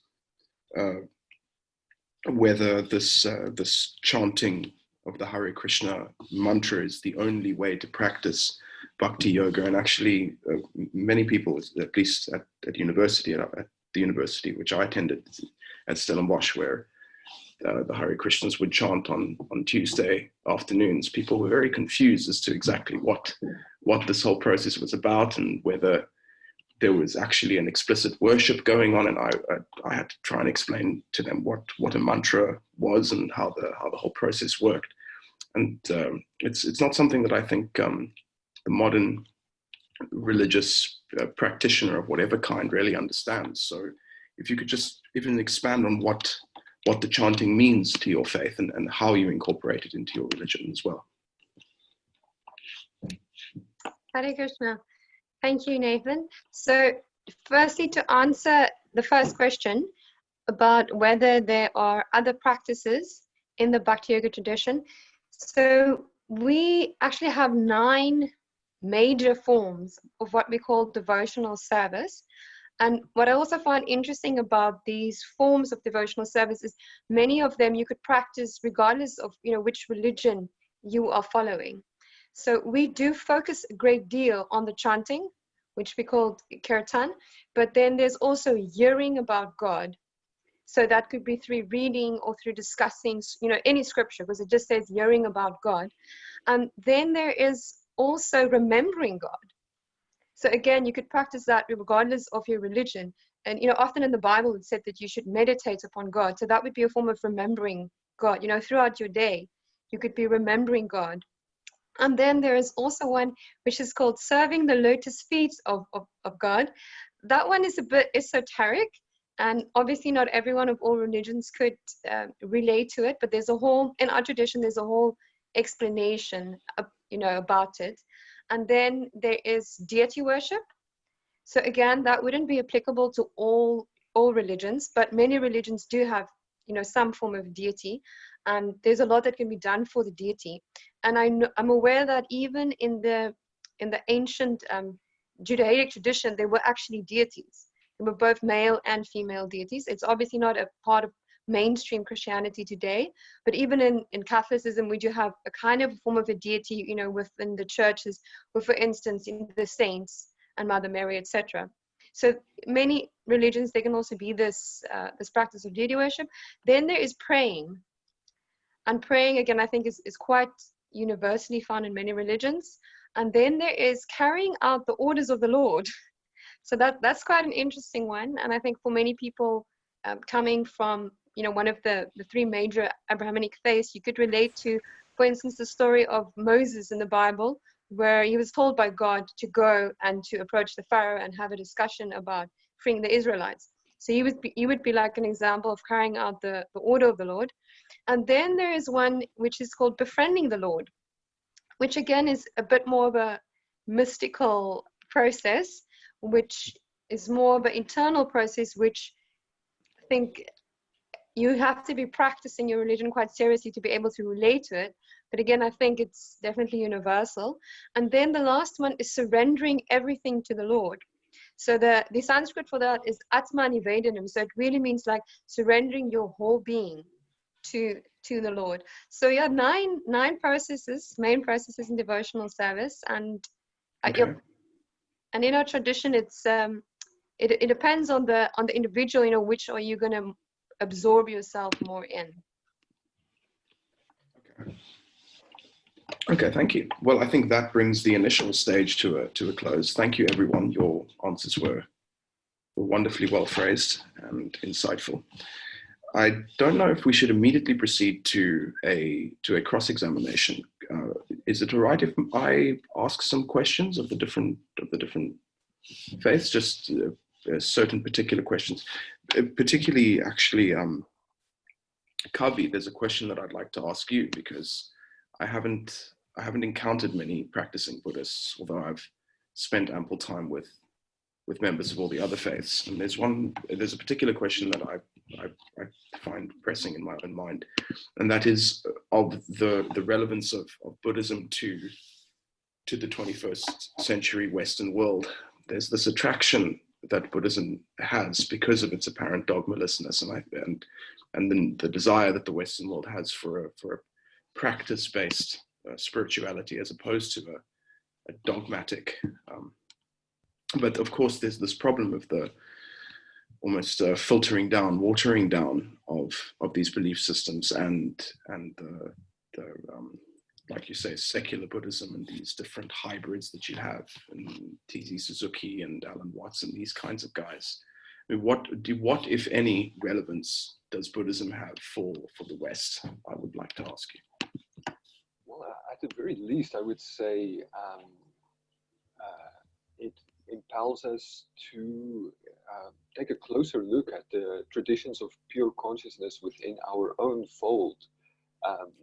whether this chanting of the Hare Krishna mantra is the only way to practice Bhakti Yoga. And actually many people, at least at university, at the university which I attended at Stellenbosch, where the Hare Krishnas would chant on Tuesday afternoons, people were very confused as to exactly what this whole process was about and whether there was actually an explicit worship going on. And I had to try and explain to them what a mantra was and how the whole process worked. And it's not something that I think the modern religious practitioner of whatever kind really understands. So if you could just even expand on what the chanting means to your faith and how you incorporate it into your religion as well. Hare Krishna. Thank you, Nathan. So firstly, to answer the first question about whether there are other practices in the Bhakti Yoga tradition. So we actually have 9 major forms of what we call devotional service. And what I also find interesting about these forms of devotional service is many of them you could practice regardless of which religion you are following. So we do focus a great deal on the chanting, which we call kirtan, but then there's also hearing about God. So that could be through reading or through discussing, any scripture, because it just says hearing about God. And then there is also remembering God. So again, you could practice that regardless of your religion. And often in the Bible it said that you should meditate upon God. So that would be a form of remembering God. Throughout your day, you could be remembering God. And then there is also one which is called serving the lotus feet of God. That one is a bit esoteric, and obviously not everyone of all religions could relate to it, but in our tradition, there's a whole explanation, about it. And then there is deity worship. So again, that wouldn't be applicable to all religions, but many religions do have, some form of deity. And there's a lot that can be done for the deity. And I'm aware that even in the ancient Judaic tradition, there were actually deities. There were both male and female deities. It's obviously not a part of mainstream Christianity today, but even in Catholicism, we do have a kind of form of a deity, within the churches, with, for instance, in the saints and Mother Mary, etc. So many religions, there can also be this practice of deity worship. Then there is praying. And praying, again, I think is quite universally found in many religions. And then there is carrying out the orders of the Lord. So that's quite an interesting one. And I think for many people coming from, one of the 3 major Abrahamic faiths, you could relate to, for instance, the story of Moses in the Bible, where he was told by God to go and to approach the Pharaoh and have a discussion about freeing the Israelites. So he would be like an example of carrying out the order of the Lord. And then there is one which is called befriending the Lord, which again is a bit more of a mystical process, which is more of an internal process, which I think, you have to be practicing your religion quite seriously to be able to relate to it. But again, I think it's definitely universal. And then the last one is surrendering everything to the Lord. So the Sanskrit for that is Atma Nivedanam. So it really means like surrendering your whole being to the Lord. So yeah, nine processes, main processes in devotional service. And Okay. and in our tradition, it's it depends on the individual, you know, which are you going to absorb yourself more in. Okay, thank you. Well, I think that brings the initial stage to a close. Thank you, everyone. Your answers were wonderfully well phrased and insightful. I don't know if we should immediately proceed to a cross-examination. Is it all right if I ask some questions of the different faiths, just certain particular questions, particularly actually, Kavi, there's a question that I'd like to ask you, because I haven't encountered many practicing Buddhists, although I've spent ample time with members of all the other faiths. And there's a particular question that I find pressing in my own mind, and that is of the relevance of Buddhism to the 21st century Western world. There's this attraction that Buddhism has because of its apparent dogma-lessness, and then the desire that the Western world has for a practice-based spirituality as opposed to a dogmatic. But of course, there's this problem of the almost filtering down, watering down of these belief systems and the like you say, secular Buddhism and these different hybrids that you have, and T.Z. Suzuki and Alan Watts and these kinds of guys. I mean, what, if any, relevance does Buddhism have for the West? I would like to ask you. Well, at the very least, I would say it impels us to take a closer look at the traditions of pure consciousness within our own fold.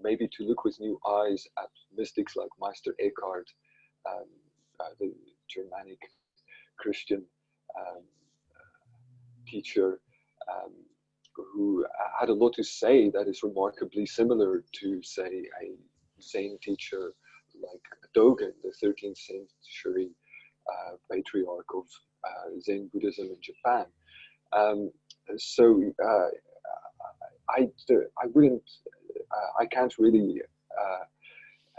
Maybe to look with new eyes at mystics like Meister Eckhart, the Germanic Christian teacher, who had a lot to say that is remarkably similar to, say, a Zen teacher like Dogen, the 13th century patriarch of Zen Buddhism in Japan. I can't really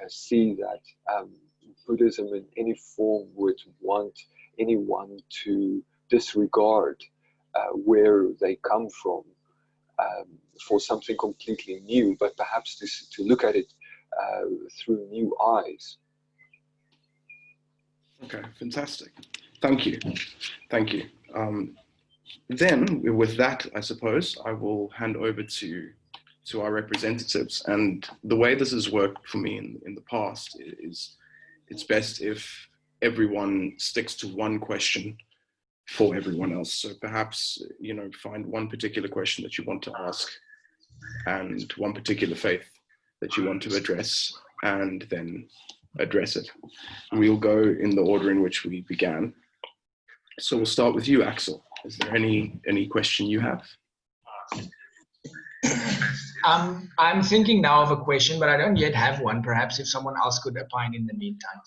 see that Buddhism in any form would want anyone to disregard where they come from for something completely new, but perhaps to look at it through new eyes. Okay, fantastic. Thank you. Thank you. Then, with that, I suppose, I will hand over to our representatives. And the way this has worked for me in the past is it's best if everyone sticks to one question for everyone else. So perhaps, you know, find one particular question that you want to ask and one particular faith that you want to address, and then address it. We'll go in the order in which we began. So we'll start with you, Axl. Is there any question you have? I'm thinking now of a question, but I don't yet have one. Perhaps if someone else could opine in the meantime.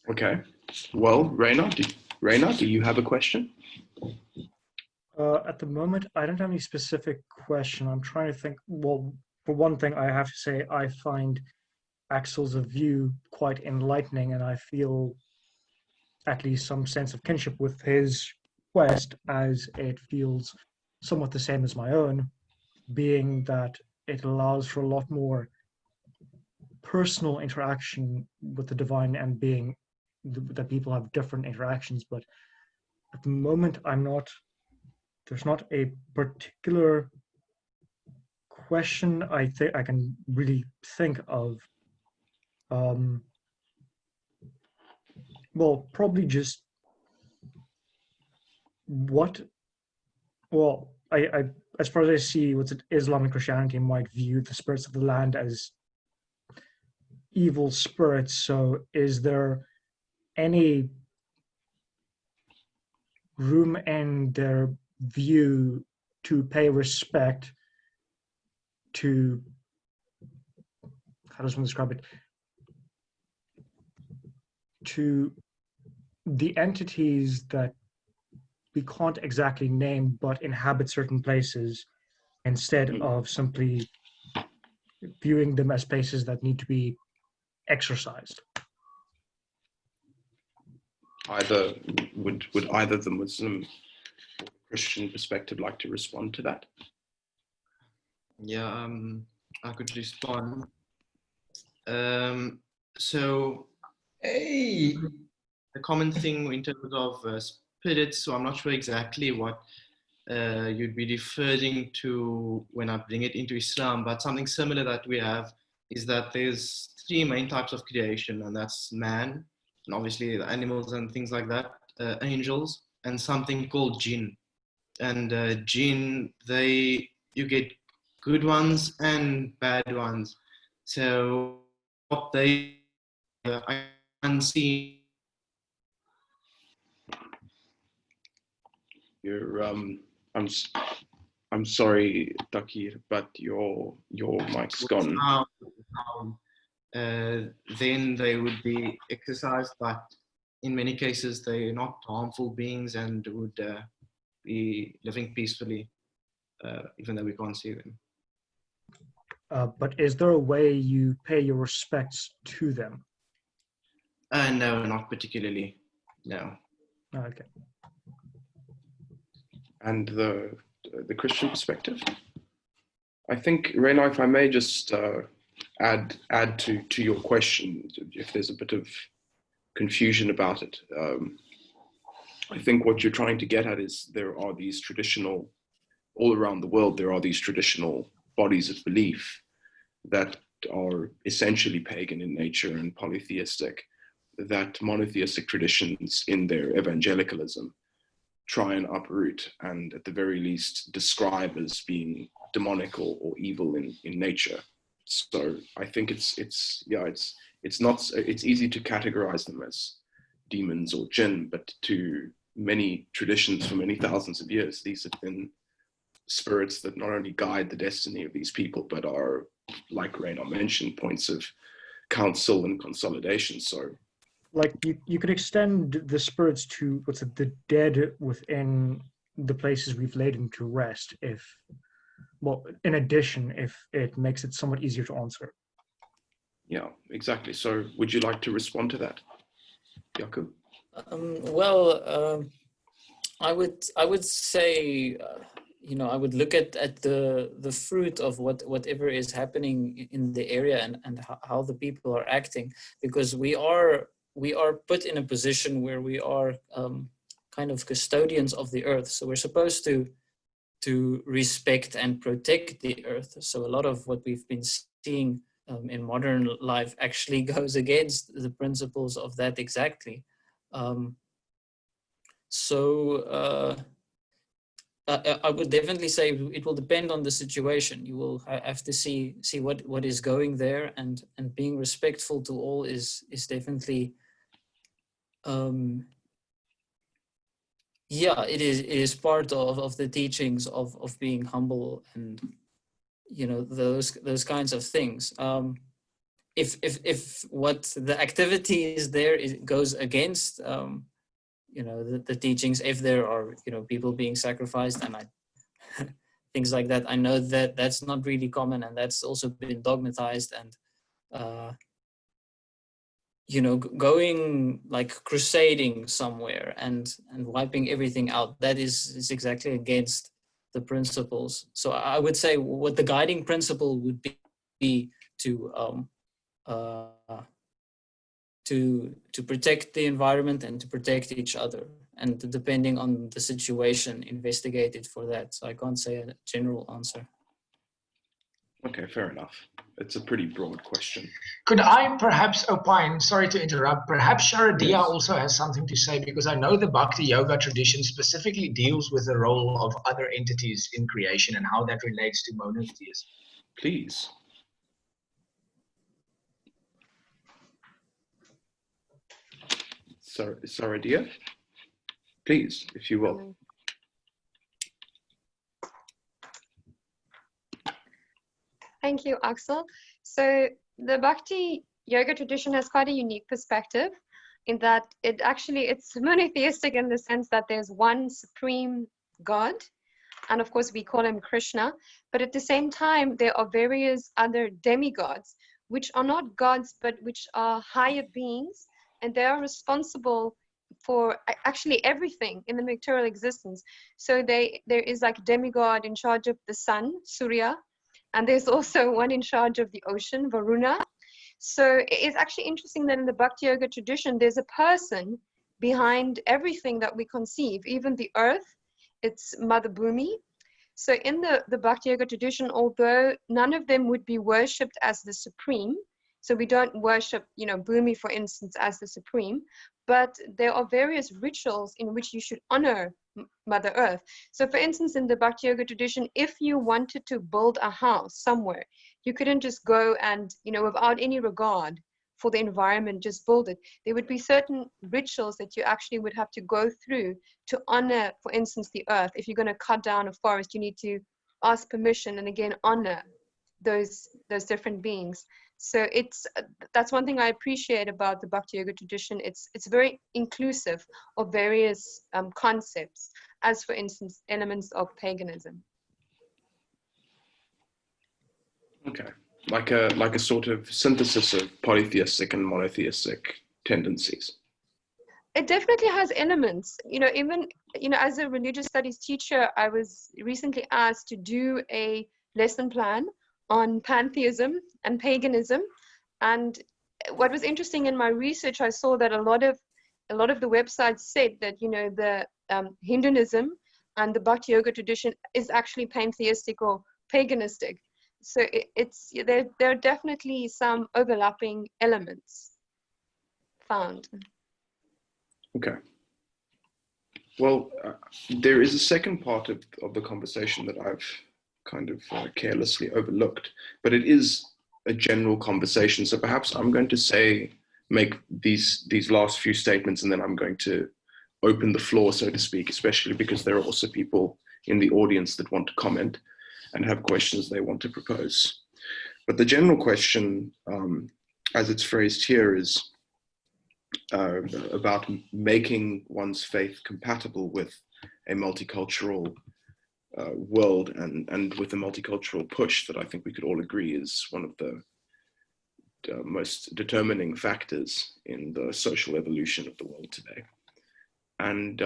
Okay. Well, Reina, do you have a question? At the moment, I don't have any specific question. I'm trying to think. Well, for one thing, I have to say I find Axl's view quite enlightening, and I feel at least some sense of kinship with his quest, as it feels somewhat the same as my own, being that it allows for a lot more personal interaction with the divine, and being that people have different interactions. But at the moment, there's not a particular question I think I can really think of. Well, probably just I as far as I see, what's it, Islam and Christianity might view the spirits of the land as evil spirits. So is there any room in their view to pay respect to, how does one describe it, to the entities that we can't exactly name but inhabit certain places, instead of simply viewing them as places that need to be exorcised. Would either the Muslim or Christian perspective like to respond to that? Yeah, I could respond. So, Hey, the common thing in terms of spirits, so I'm not sure exactly what you'd be referring to when I bring it into Islam, but something similar that we have is that there's three main types of creation, and that's man, and obviously the animals and things like that, angels, and something called jinn. And jinn, you get good ones and bad ones. So what they I can see. I'm sorry, Thaakir, but your mic's gone. Then they would be exercised, but in many cases they're not harmful beings and would be living peacefully, even though we can't see them. But is there a way you pay your respects to them? No, not particularly. No. Okay. And the Christian perspective? I think, Reina, if I may just add to your question, if there's a bit of confusion about it. I think what you're trying to get at is there are these traditional, all around the world, there are these traditional bodies of belief that are essentially pagan in nature and polytheistic, that monotheistic traditions in their evangelicalism try and uproot and at the very least describe as being demonic or evil in nature. So I think it's easy to categorize them as demons or jinn, but to many traditions for many thousands of years, these have been spirits that not only guide the destiny of these people, but are, like Reina mentioned, points of counsel and consolidation. So like you could extend the spirits to the dead within the places we've laid them to rest, if, well, in addition, if it makes it somewhat easier to answer. Yeah, exactly. So would you like to respond to that, Jako? I would say, I would look at the fruit of whatever is happening in the area and how the people are acting, because we are put in a position where we are kind of custodians of the earth. So we're supposed to respect and protect the earth. So a lot of what we've been seeing in modern life actually goes against the principles of that exactly. I would definitely say it will depend on the situation. You will have to see what is going there, and being respectful to all is definitely, it is part of the teachings of being humble and those kinds of things. If what the activity is there goes against the teachings, if there are people being sacrificed and things like that, I know that that's not really common, and that's also been dogmatized, and going like crusading somewhere and wiping everything out, that is exactly against the principles. So I would say what the guiding principle would be to protect the environment and to protect each other, and depending on the situation, investigate it for that. So I can't say a general answer. Okay, fair enough. It's a pretty broad question. Could I perhaps opine, sorry to interrupt, perhaps Sharadia Yes. also has something to say, because I know the Bhakti Yoga tradition specifically deals with the role of other entities in creation and how that relates to monotheism. Please. Sharadia, please, if you will. Thank you, Axl. So the Bhakti yoga tradition has quite a unique perspective in that it's monotheistic in the sense that there's one supreme God, and of course we call him Krishna, but at the same time there are various other demigods which are not gods but which are higher beings, and they are responsible for actually everything in the material existence. So there is like a demigod in charge of the sun, Surya, and there's also one in charge of the ocean, Varuna. So it's actually interesting that in the Bhakti Yoga tradition, there's a person behind everything that we conceive, even the earth, it's Mother Bhumi. So in the Bhakti Yoga tradition, although none of them would be worshipped as the supreme, so we don't worship, Bhumi, for instance, as the supreme, but there are various rituals in which you should honor Mother Earth. So for instance, in the Bhakti Yoga tradition, if you wanted to build a house somewhere, you couldn't just go and, without any regard for the environment, just build it. There would be certain rituals that you actually would have to go through to honor, for instance, the earth. If you're going to cut down a forest, you need to ask permission and again honor those different beings. So that's one thing I appreciate about the Bhakti Yoga tradition. It's very inclusive of various concepts, as for instance, elements of paganism. Okay, like a sort of synthesis of polytheistic and monotheistic tendencies. It definitely has elements. Even as a religious studies teacher, I was recently asked to do a lesson plan on pantheism and paganism. And what was interesting in my research, I saw that a lot of the websites said that the Hinduism and the Bhakti Yoga tradition is actually pantheistic or paganistic. So there are definitely some overlapping elements found. Okay. Well, there is a second part of the conversation that I've kind of carelessly overlooked, but it is a general conversation. So perhaps I'm going to make these last few statements, and then I'm going to open the floor, so to speak, especially because there are also people in the audience that want to comment and have questions they want to propose. But the general question, as it's phrased here, is about making one's faith compatible with a multicultural world and with a multicultural push that I think we could all agree is one of the most determining factors in the social evolution of the world today. And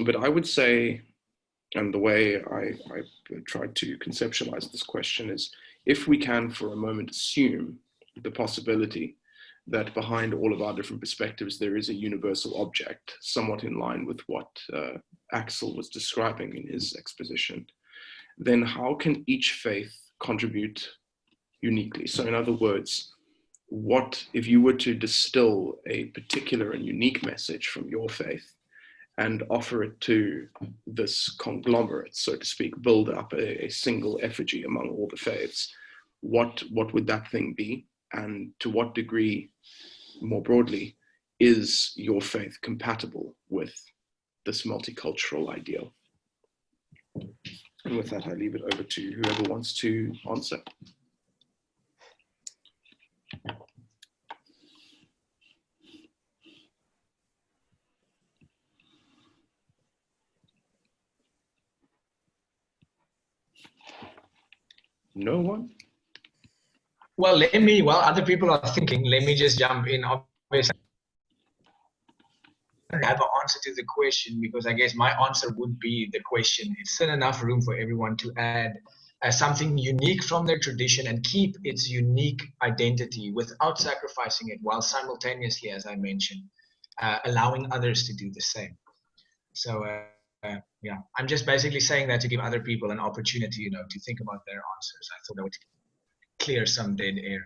but I would say, and the way I tried to conceptualize this question is, if we can for a moment assume the possibility that behind all of our different perspectives there is a universal object, somewhat in line with what Axl was describing in his exposition, then how can each faith contribute uniquely? So in other words, what if you were to distill a particular and unique message from your faith and offer it to this conglomerate, so to speak, build up a single effigy among all the faiths, what would that thing be? And to what degree, more broadly, is your faith compatible with this multicultural ideal? And with that, I leave it over to whoever wants to answer. No one? Well, while other people are thinking, let me just jump in. Obviously, I have an answer to the question, because I guess my answer would be the question. It's still enough room for everyone to add something unique from their tradition and keep its unique identity without sacrificing it, while simultaneously, as I mentioned, allowing others to do the same. So yeah, I'm just basically saying that to give other people an opportunity, to think about their answers. I thought that would clear some dead air.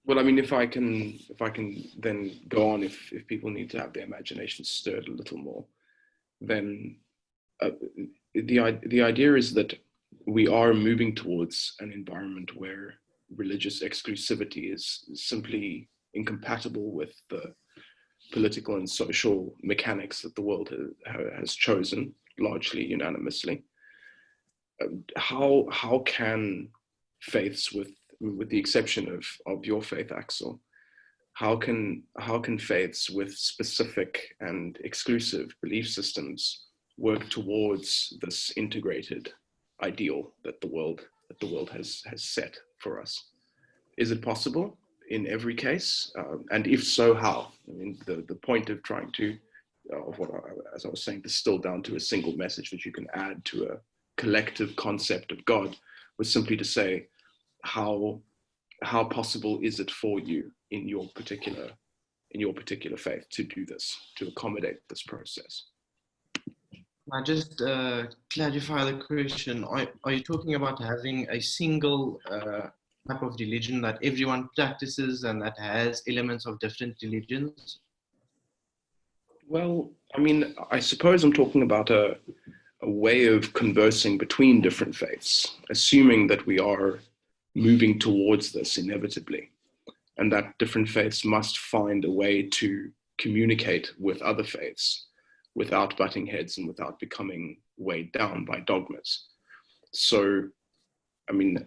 Well, I mean, if I can then go on, if people need to have their imagination stirred a little more, then the idea is that we are moving towards an environment where religious exclusivity is simply incompatible with the political and social mechanics that the world has chosen, largely unanimously. How can faiths, with the exception of your faith, Axl, how can faiths with specific and exclusive belief systems work towards this integrated ideal that the world has set for us? Is it possible in every case? And if so, how? I mean, the point of trying to, as I was saying, distill down to a single message that you can add to a collective concept of God was simply to say, how possible is it for you in your particular faith to do this, to accommodate this process? I just clarify the question. Are you talking about having a single type of religion that everyone practices and that has elements of different religions? Well, I mean, I suppose I'm talking about a way of conversing between different faiths, assuming that we are moving towards this inevitably, and that different faiths must find a way to communicate with other faiths without butting heads and without becoming weighed down by dogmas. So, I mean,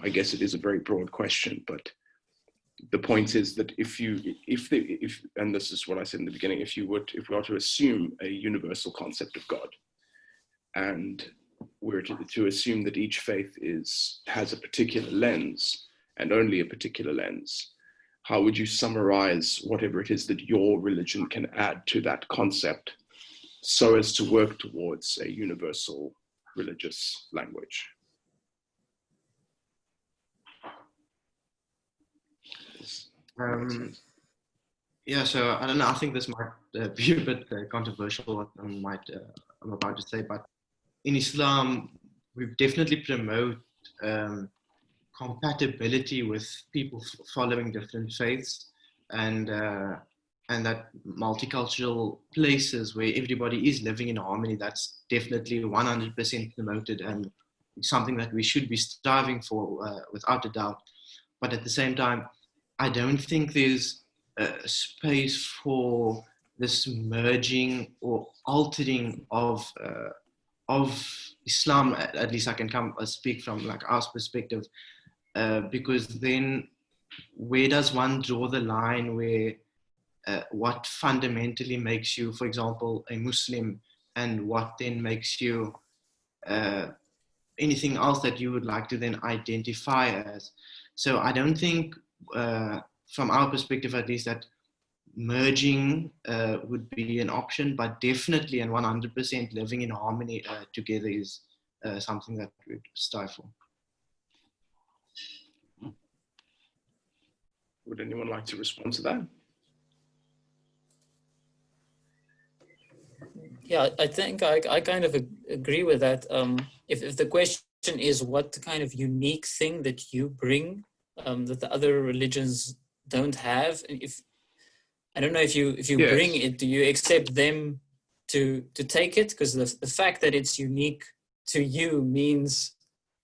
I guess it is a very broad question, but the point is that if and this is what I said in the beginning, if we are to assume a universal concept of God, and we're to assume that each faith has a particular lens and only a particular lens, how would you summarize whatever it is that your religion can add to that concept so as to work towards a universal religious language? Yeah, so I don't know. I think this might be a bit controversial, what I'm about to say, but in Islam, we definitely promote compatibility with people following different faiths, and that multicultural places where everybody is living in harmony, that's definitely 100% promoted and something that we should be striving for without a doubt. But at the same time, I don't think there's a space for this merging or altering of Islam. At least I can speak from like our perspective, because then where does one draw the line where what fundamentally makes you, for example, a Muslim, and what then makes you anything else that you would like to then identify as? So I don't think, from our perspective at least, that merging would be an option, but definitely and 100% living in harmony together is something that we'd strive for. Would anyone like to respond to that? Yeah, I think I kind of agree with that. If the question is what kind of unique thing that you bring that the other religions don't have, I don't know if you yes. bring it, do you accept them to take it? Because the fact that it's unique to you means,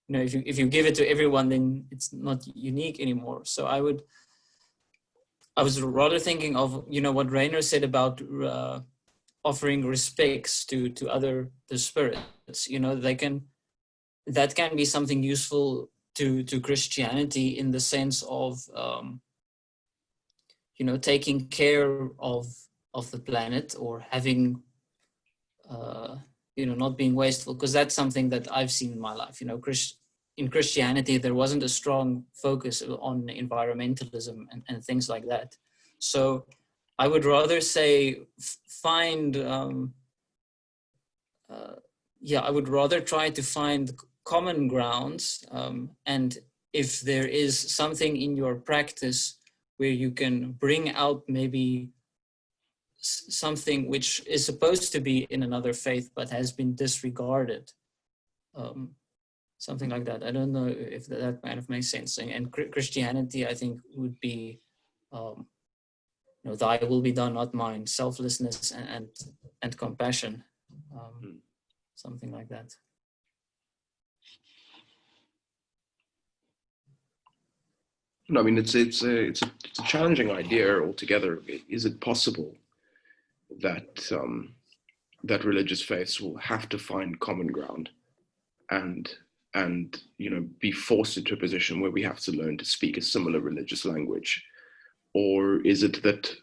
you know, if you give it to everyone, then it's not unique anymore. So I was rather thinking of, you know, what Rainer said about offering respects to the spirits. You know, that can be something useful to Christianity in the sense of you know, taking care of the planet, or having you know, not being wasteful, because that's something that I've seen in my life. You know, in Christianity there wasn't a strong focus on environmentalism and things like that. So I would rather say find I would rather try to find common grounds, and if there is something in your practice where you can bring out maybe something which is supposed to be in another faith but has been disregarded, something like that. I don't know if that kind of makes sense. And Christianity, I think, would be, you know, thy will be done, not mine, selflessness and compassion, something like that. No, I mean, it's a challenging idea altogether. Is it possible that that religious faiths will have to find common ground and be forced into a position where we have to learn to speak a similar religious language? Or is it that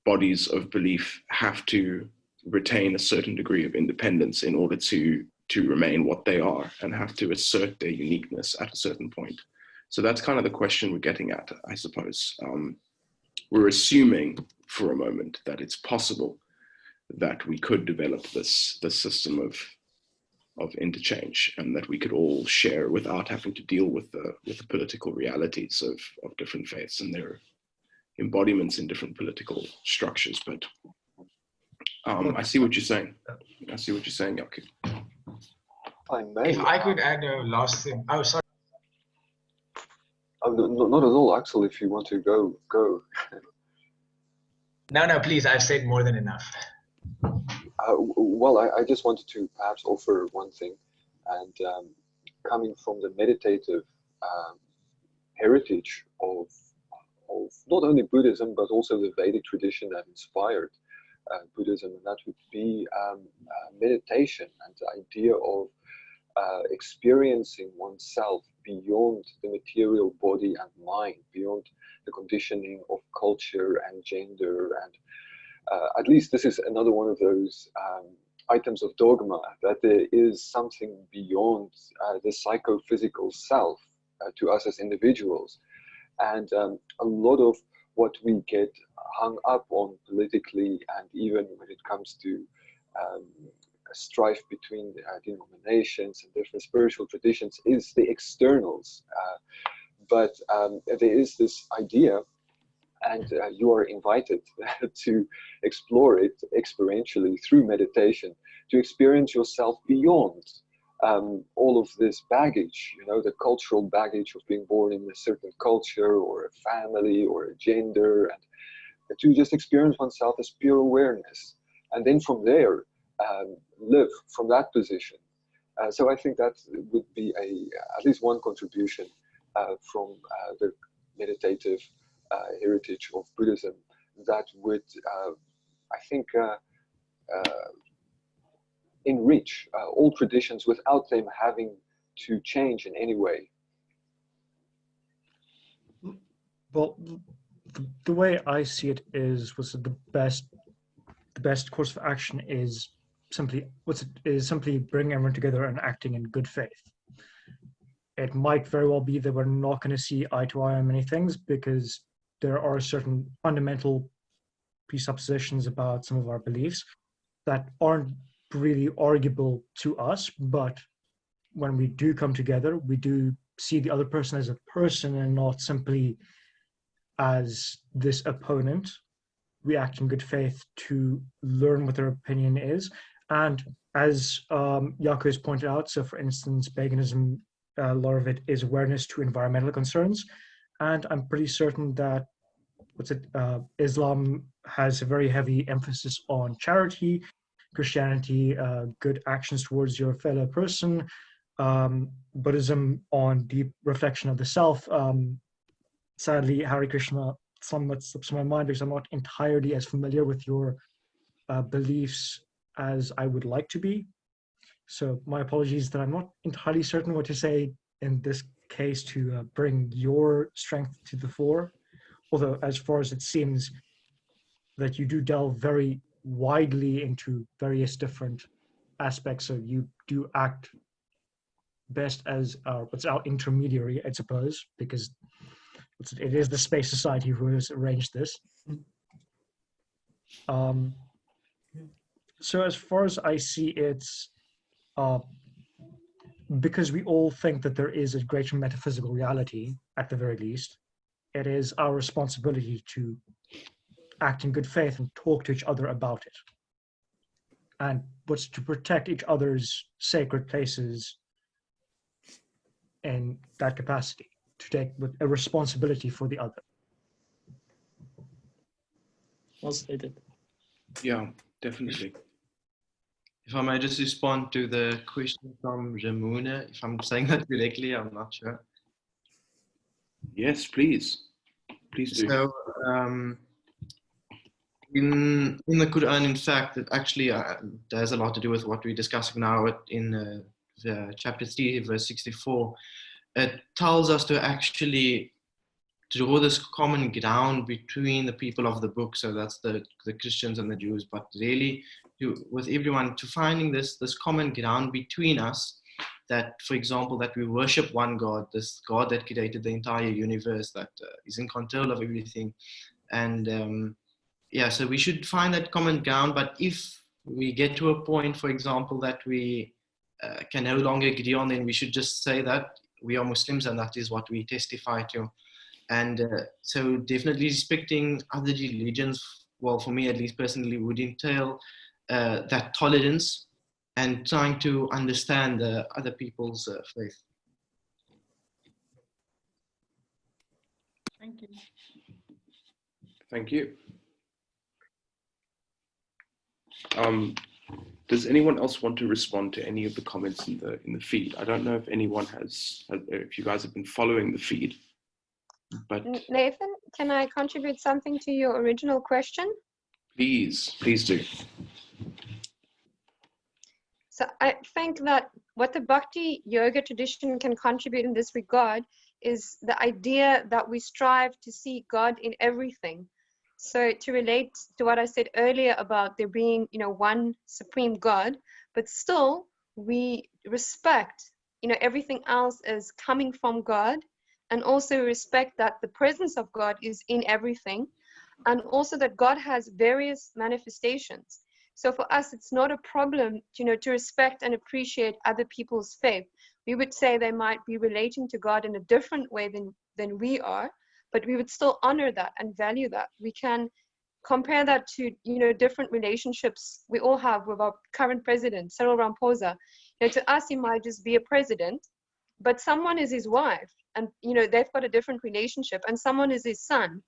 bodies of belief have to retain a certain degree of independence in order to remain what they are and have to assert their uniqueness at a certain point? So that's kind of the question we're getting at, I suppose. We're assuming for a moment that it's possible that we could develop this system of interchange, and that we could all share without having to deal with the political realities of different faiths and their embodiments in different political structures. But I see what you're saying. I see what you're saying, Jako. If I could add a last thing. Oh, sorry. Oh, not at all, Axl. If you want to go. No, please. I've said more than enough. Well, I just wanted to perhaps offer one thing, and coming from the meditative heritage of not only Buddhism but also the Vedic tradition that inspired Buddhism, and that would be meditation and the idea of experiencing oneself beyond the material body and mind, beyond the conditioning of culture and gender, and at least this is another one of those items of dogma, that there is something beyond the psychophysical self to us as individuals. And a lot of what we get hung up on politically, and even when it comes to strife between denominations and different spiritual traditions, is the externals. But there is this idea, and you are invited to explore it experientially through meditation, to experience yourself beyond all of this baggage, the cultural baggage of being born in a certain culture or a family or a gender, and to just experience oneself as pure awareness. And then from there, live from that position. So I think that would be at least one contribution from the meditative heritage of Buddhism that would, I think, enrich all traditions without them having to change in any way. Well, the way I see it is, the best course of action is simply bringing everyone together and acting in good faith. It might very well be that we're not going to see eye to eye on many things, because there are certain fundamental presuppositions about some of our beliefs that aren't really arguable to us, but when we do come together, we do see the other person as a person and not simply as this opponent. We act in good faith to learn what their opinion is. And as Jako has pointed out, so for instance, paganism, a lot of it is awareness to environmental concerns. And I'm pretty certain that Islam has a very heavy emphasis on charity, Christianity, good actions towards your fellow person, Buddhism on deep reflection of the self. Sadly, Hare Krishna somewhat slips my mind because I'm not entirely as familiar with your beliefs as I would like to be. So my apologies that I'm not entirely certain what to say in this case to bring your strength to the fore. Although as far as it seems that you do delve very widely into various different aspects, so you do act best as our intermediary, I suppose, because it is the Space Society who has arranged this. So as far as I see it, because we all think that there is a greater metaphysical reality, at the very least, it is our responsibility to act in good faith and talk to each other about it. And what's to protect each other's sacred places in that capacity, to take a responsibility for the other. Well stated. Yeah, definitely. If I may just respond to the question from Ramuna, if I'm saying that correctly, I'm not sure. Yes, please. Please do. So, in the Quran, in fact, it actually there's a lot to do with what we're discussing now in the chapter 3, verse 64. It tells us to actually draw this common ground between the people of the book, so that's the Christians and the Jews, but really with everyone to finding this common ground between us, that, for example, that we worship one God, this God that created the entire universe, that is in control of everything. And yeah, so we should find that common ground. But if we get to a point, for example, that we can no longer agree on, then we should just say that we are Muslims and that is what we testify to. And so definitely respecting other religions, well, for me at least personally, would entail that tolerance and trying to understand other people's faith. Thank you. Thank you. Does anyone else want to respond to any of the comments in the feed? I don't know if anyone if you guys have been following the feed, but Nathan, can I contribute something to your original question? please do. So I think that what the Bhakti yoga tradition can contribute in this regard is the idea that we strive to see God in everything. So to relate to what I said earlier about there being, one supreme God, but still we respect, everything else as coming from God, and also respect that the presence of God is in everything, and also that God has various manifestations. So for us, it's not a problem, to respect and appreciate other people's faith. We would say they might be relating to God in a different way than we are, but we would still honor that and value that. We can compare that to, different relationships we all have with our current president, Cyril Ramaphosa. To us, he might just be a president, but someone is his wife, and, they've got a different relationship, and someone is his son,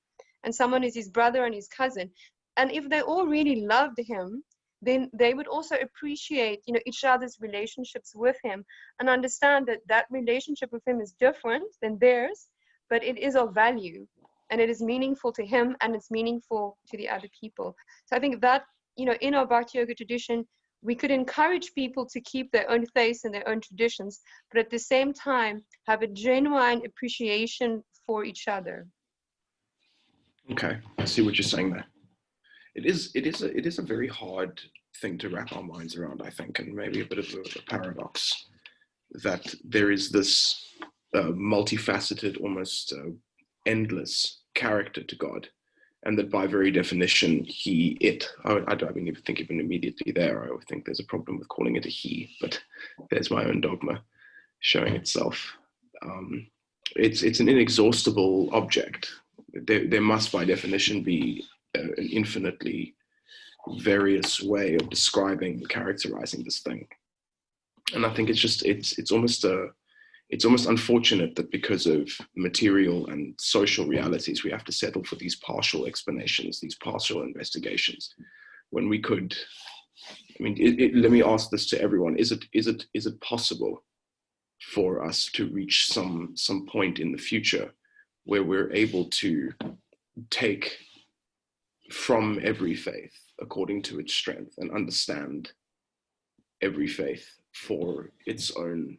and someone is his brother and his cousin. And if they all really loved him, then they would also appreciate, each other's relationships with him and understand that that relationship with him is different than theirs, but it is of value and it is meaningful to him and it's meaningful to the other people. So I think that, in our Bhakti Yoga tradition, we could encourage people to keep their own faiths and their own traditions, but at the same time, have a genuine appreciation for each other. Okay, I see what you're saying there. It is a very hard thing to wrap our minds around, I think, and maybe a bit of a paradox, that there is this multifaceted, almost endless character to God, and that by very definition, I don't even think even immediately there, I would think there's a problem with calling it a he, but there's my own dogma showing itself. It's an inexhaustible object. There must by definition be an infinitely various way of describing and characterizing this thing. And I think it's almost unfortunate that because of material and social realities, we have to settle for these partial explanations, these partial investigations, when we could, let me ask this to everyone. Is it possible for us to reach some point in the future where we're able to take from every faith according to its strength and understand every faith for its own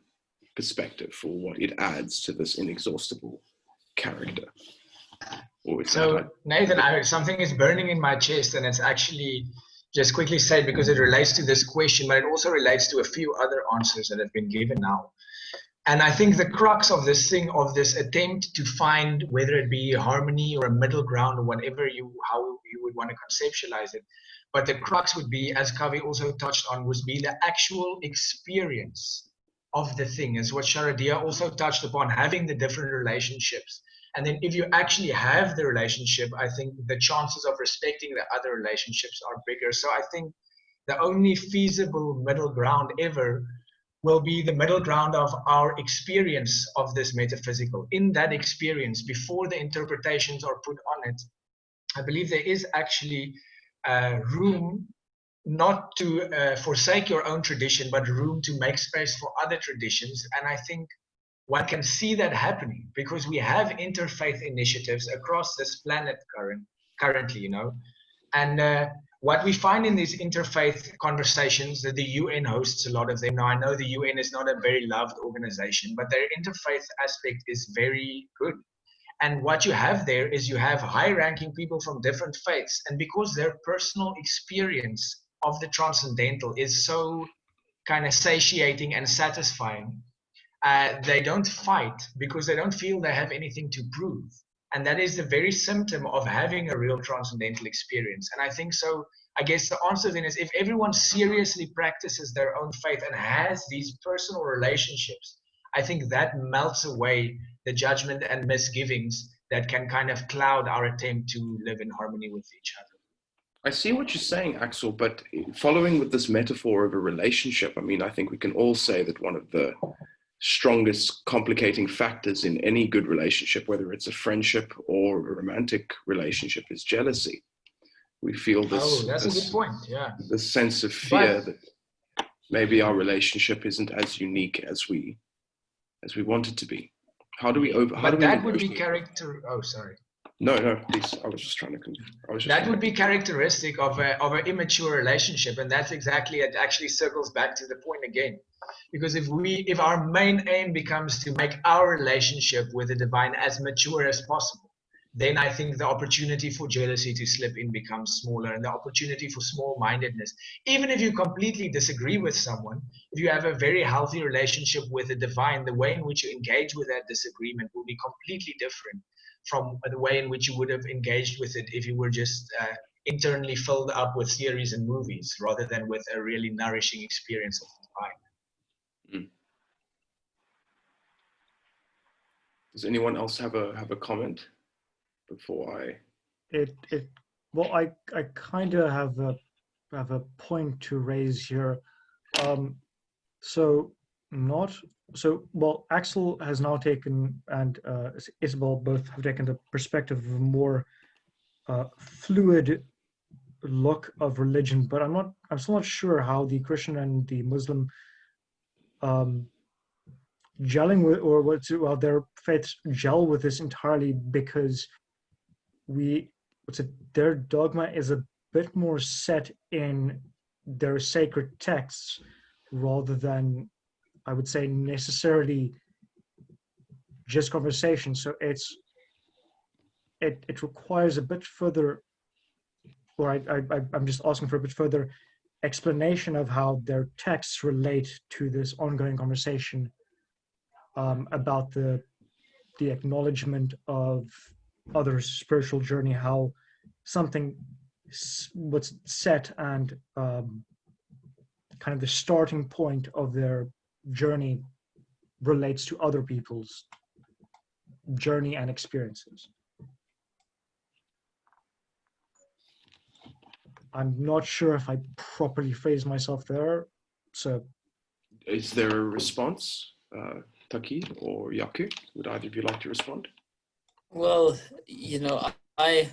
perspective, for what it adds to this inexhaustible character? So Nathan, something is burning in my chest, and it's actually just quickly said because it relates to this question, but it also relates to a few other answers that have been given now. And I think the crux of this thing, of this attempt to find, whether it be harmony or a middle ground or whatever how you would want to conceptualize it, but the crux would be, as Kavi also touched on, would be the actual experience of the thing, is what Sharadia also touched upon, having the different relationships. And then if you actually have the relationship, I think the chances of respecting the other relationships are bigger. So I think the only feasible middle ground ever will be the middle ground of our experience of this metaphysical. In that experience, before the interpretations are put on it, I believe there is actually room not to forsake your own tradition, but room to make space for other traditions. And I think one can see that happening because we have interfaith initiatives across this planet currently, you know. And what we find in these interfaith conversations, that the UN hosts a lot of them. Now, I know the UN is not a very loved organization, but their interfaith aspect is very good. And what you have there is you have high-ranking people from different faiths. And because their personal experience of the transcendental is so kind of satiating and satisfying, they don't fight because they don't feel they have anything to prove. And that is the very symptom of having a real transcendental experience. And I think so, I guess the answer then is if everyone seriously practices their own faith and has these personal relationships, I think that melts away the judgment and misgivings that can kind of cloud our attempt to live in harmony with each other. I see what you're saying, Axl, but following with this metaphor of a relationship, I mean, I think we can all say that one of the strongest complicating factors in any good relationship, whether it's a friendship or a romantic relationship, is jealousy. We feel this. Oh, that's a good point. Yeah. This sense of fear that maybe our relationship isn't as unique as we want it to be. How do we that would be character. Oh, sorry. No, please. I was just trying to. That would be characteristic of an immature relationship, and that's exactly it. Actually, circles back to the point again, because if our main aim becomes to make our relationship with the divine as mature as possible, then I think the opportunity for jealousy to slip in becomes smaller, and the opportunity for small-mindedness. Even if you completely disagree with someone, if you have a very healthy relationship with the divine, the way in which you engage with that disagreement will be completely different from the way in which you would have engaged with it if you were just internally filled up with series and movies rather than with a really nourishing experience of the divine. Does anyone else have a comment before I? Well, I kind of have a point to raise here. Well, Axl has now taken, and Isabelle both have taken the perspective of a more fluid look of religion, but I'm still not sure how the Christian and the Muslim gelling with, or their faiths gel with this entirely, because their dogma is a bit more set in their sacred texts rather than, I would say, necessarily just conversation. So it requires a bit further, or I'm just asking for a bit further explanation of how their texts relate to this ongoing conversation about the acknowledgement of others' spiritual journey, how something what's set and kind of the starting point of their journey relates to other people's journey and experiences. I'm not sure if I properly phrased myself there. So, is there a response, Thaakir or Jako? Would either of you like to respond? Well, you know, I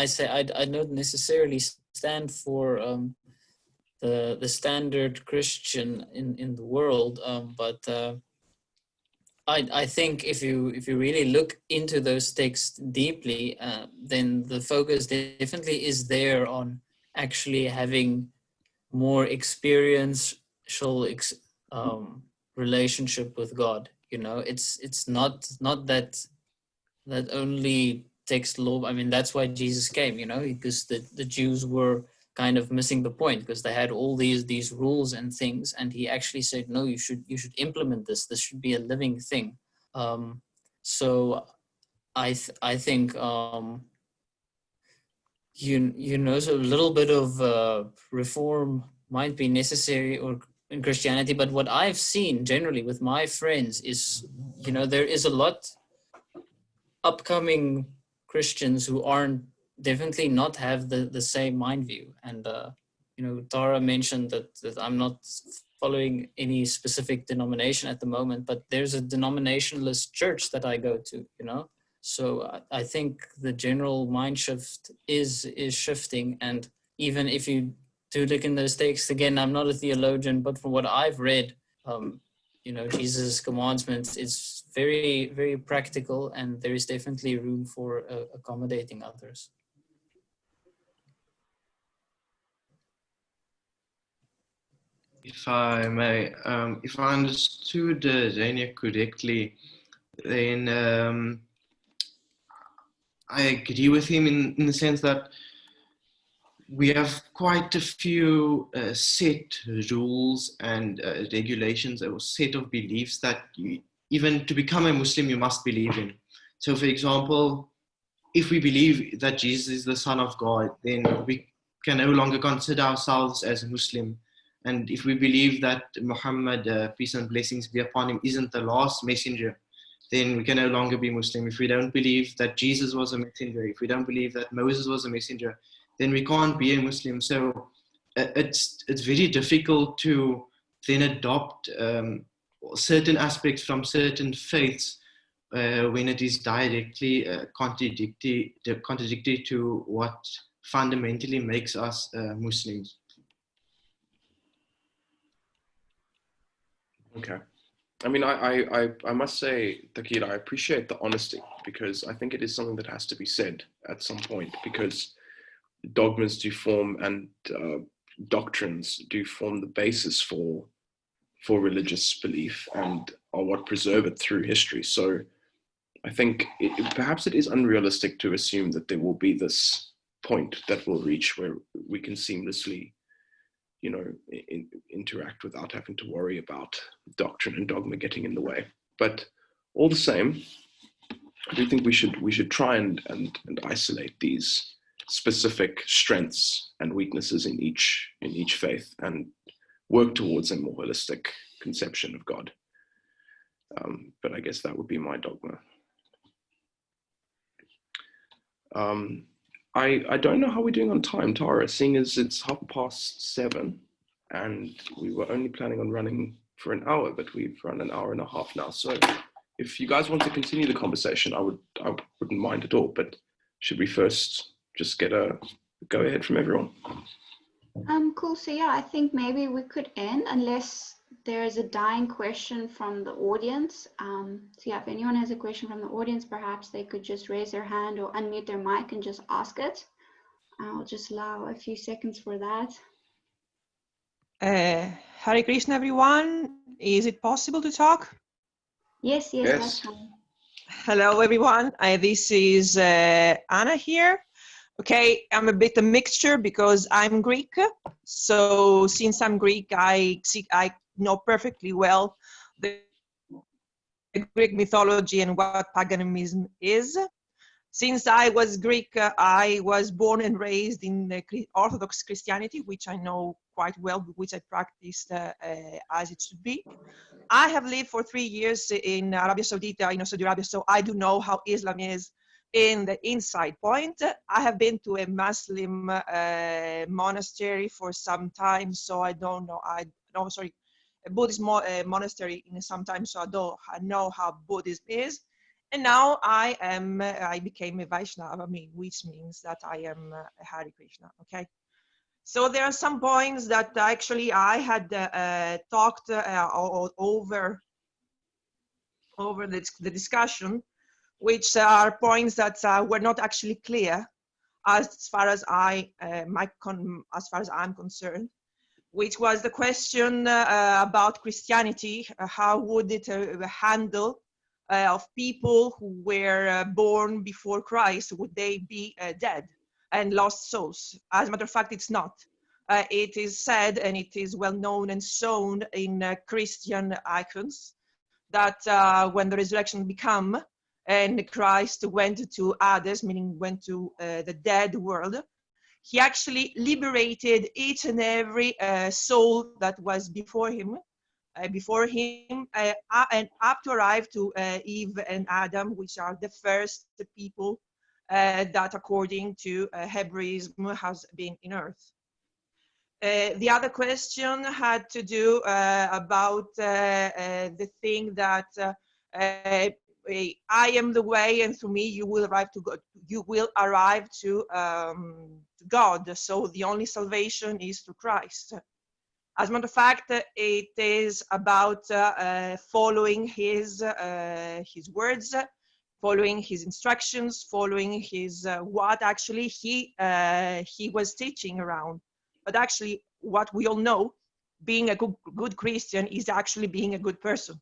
say I don't necessarily stand for the standard Christian in the world, but I think if you really look into those texts deeply, then the focus definitely is there on actually having more experiential relationship with God. You know, it's not that only text law. I mean, that's why Jesus came. You know, because the Jews were kind of missing the point because they had all these rules and things, and he actually said, no, you should implement this. This should be a living thing. So I think you know, so a little bit of reform might be necessary or in Christianity, but what I've seen generally with my friends is, you know, there is a lot upcoming Christians who aren't definitely not have the same mind view. And you know, Tara mentioned that I'm not following any specific denomination at the moment, but there's a denominationalist church that I go to, you know. So I think the general mind shift is shifting. And even if you do look in those texts, again, I'm not a theologian, but from what I've read, Jesus' commandments, it's very, very practical, and there is definitely room for accommodating others. If I may, if I understood Zania correctly, then I agree with him in the sense that we have quite a few set rules and regulations, or set of beliefs that even to become a Muslim, you must believe in. So, for example, if we believe that Jesus is the Son of God, then we can no longer consider ourselves as a Muslim. And if we believe that Muhammad, peace and blessings be upon him, isn't the last messenger, then we can no longer be Muslim. If we don't believe that Jesus was a messenger, if we don't believe that Moses was a messenger, then we can't be a Muslim. So it's very difficult to then adopt certain aspects from certain faiths when it is directly contradictory to what fundamentally makes us Muslims. Okay. I mean, I must say, Thaakir, I appreciate the honesty, because I think it is something that has to be said at some point, because dogmas do form, and doctrines do form the basis for religious belief and are what preserve it through history. So I think perhaps it is unrealistic to assume that there will be this point that we'll reach where we can seamlessly interact without having to worry about doctrine and dogma getting in the way. But all the same, I do think we should try and isolate these specific strengths and weaknesses in each faith and work towards a more holistic conception of God. But I guess that would be my dogma. I don't know how we're doing on time, Tara, seeing as it's 7:30 and we were only planning on running for an hour, but we've run an hour and a half now. So if you guys want to continue the conversation, I wouldn't mind at all, but should we first just get a go ahead from everyone? Cool. So yeah, I think maybe we could end unless there's a dying question from the audience. So yeah, if anyone has a question from the audience, perhaps they could just raise their hand or unmute their mic and just ask it. I'll just allow a few seconds for that. Hare Krishna, everyone. Is it possible to talk? Yes, that's fine. Hello, everyone. This is Anna here. Okay, I'm a bit a mixture because I'm Greek. So since I'm Greek, I know perfectly well the Greek mythology and what paganism is. Since I was Greek, I was born and raised in the Orthodox Christianity, which I know quite well, which I practiced as it should be. I have lived for 3 years in Arabia Saudita, in Saudi Arabia, so I do know how Islam is in the inside point. I have been to a Muslim monastery for some time, so I don't know. A Buddhist monastery in some time, so I know how Buddhism is. And now I became a Vaishnava, which means that I am a Hare Krishna. Okay. So there are some points that actually I had talked over the discussion, which are points that were not actually clear as far as I'm concerned, which was the question about Christianity. How would it handle of people who were born before Christ? Would they be dead and lost souls? As a matter of fact, it's not. It is said, and it is well known and shown in Christian icons, that when the resurrection became and Christ went to Hades, meaning went to the dead world, he actually liberated each and every soul that was before him, and up to arrive to Eve and Adam, which are the first people that, according to Hebraism, has been in earth. The other question had to do about the thing that I am the way, and through me you will arrive to God. You will arrive to God. So the only salvation is through Christ. As a matter of fact, it is about following his words, following his instructions, following his what actually he was teaching around. But actually, what we all know, being a good Christian is actually being a good person.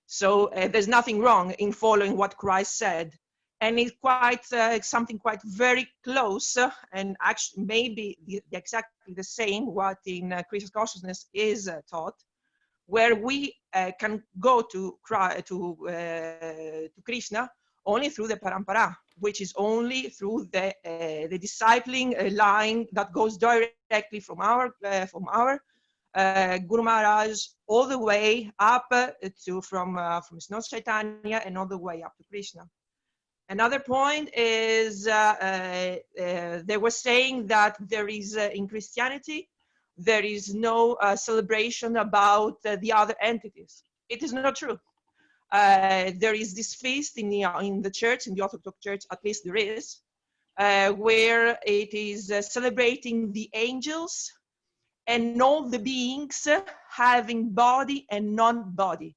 So there's nothing wrong in following what Christ said. And it's quite something quite very close, and actually maybe exactly the same what in Christian consciousness is taught, where we can go to Krishna only through the parampara, which is only through the discipling line that goes directly from our Guru Maharaj all the way up to from Sri Chaitanya and all the way up to Krishna. Another point is they were saying that there is in Christianity there is no celebration about the other entities. It is not true. There is this feast in the church, in the Orthodox Church, at least there is, where it is celebrating the angels and all the beings having body and non-body.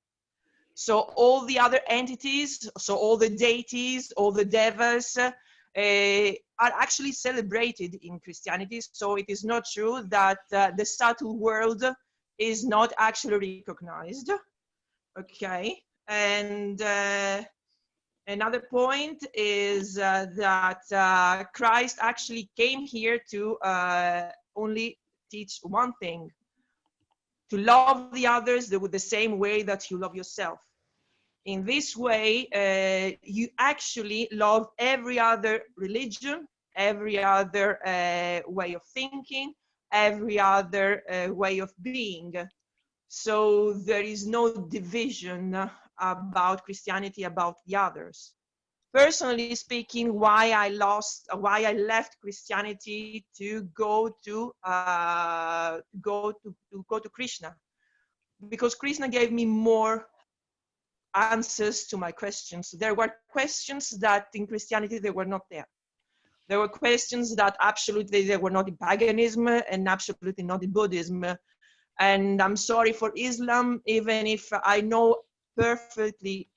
So all the other entities, so all the deities, all the devas are actually celebrated in Christianity. So it is not true that the subtle world is not actually recognized. Okay, and another point is that Christ actually came here to only teach one thing: to love the others the same way that you love yourself. In this way, you actually love every other religion, every other way of thinking, every other way of being. So there is no division about Christianity, about the others. Personally speaking, why I left Christianity to go to Krishna, because Krishna gave me more answers to my questions. There were questions that in Christianity they were not there. There were questions that absolutely they were not in paganism and absolutely not in Buddhism. And I'm sorry for Islam, even if I know perfectly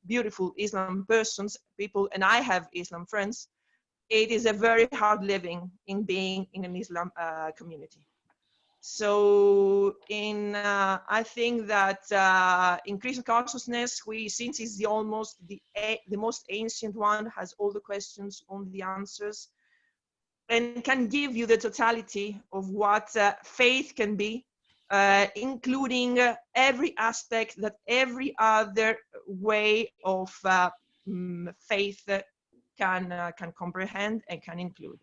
beautiful Islam people, and I have Islam friends, it is a very hard living in being in an Islam community. So I think that in Christian consciousness, since it's the most ancient one, has all the questions, all the answers, and can give you the totality of what faith can be, including every aspect that every other way of faith can comprehend and can include.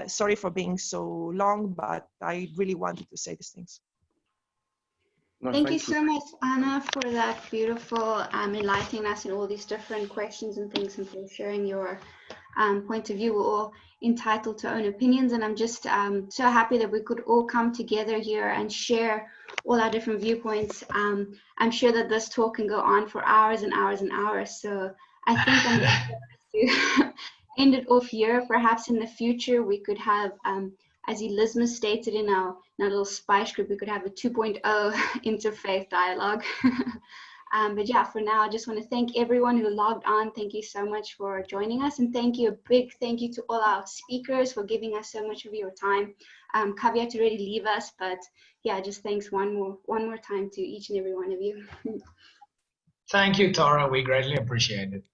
Sorry for being so long, but I really wanted to say these things. No, Thank you so much, Anna, for that beautiful enlightening us in all these different questions and things, and for sharing your point of view. We're all entitled to our own opinions, and I'm just so happy that we could all come together here and share all our different viewpoints. I'm sure that this talk can go on for hours and hours and hours, so I think I'm going to end it off here. Perhaps in the future we could have, as Elizabeth stated in our little SPYS group, we could have a 2.0 interfaith dialogue. But yeah, for now, I just want to thank everyone who logged on. Thank you so much for joining us, and a big thank you to all our speakers for giving us so much of your time. Kavya had to already leave us, but yeah, just thanks one more time to each and every one of you. Thank you, Tara. We greatly appreciate it.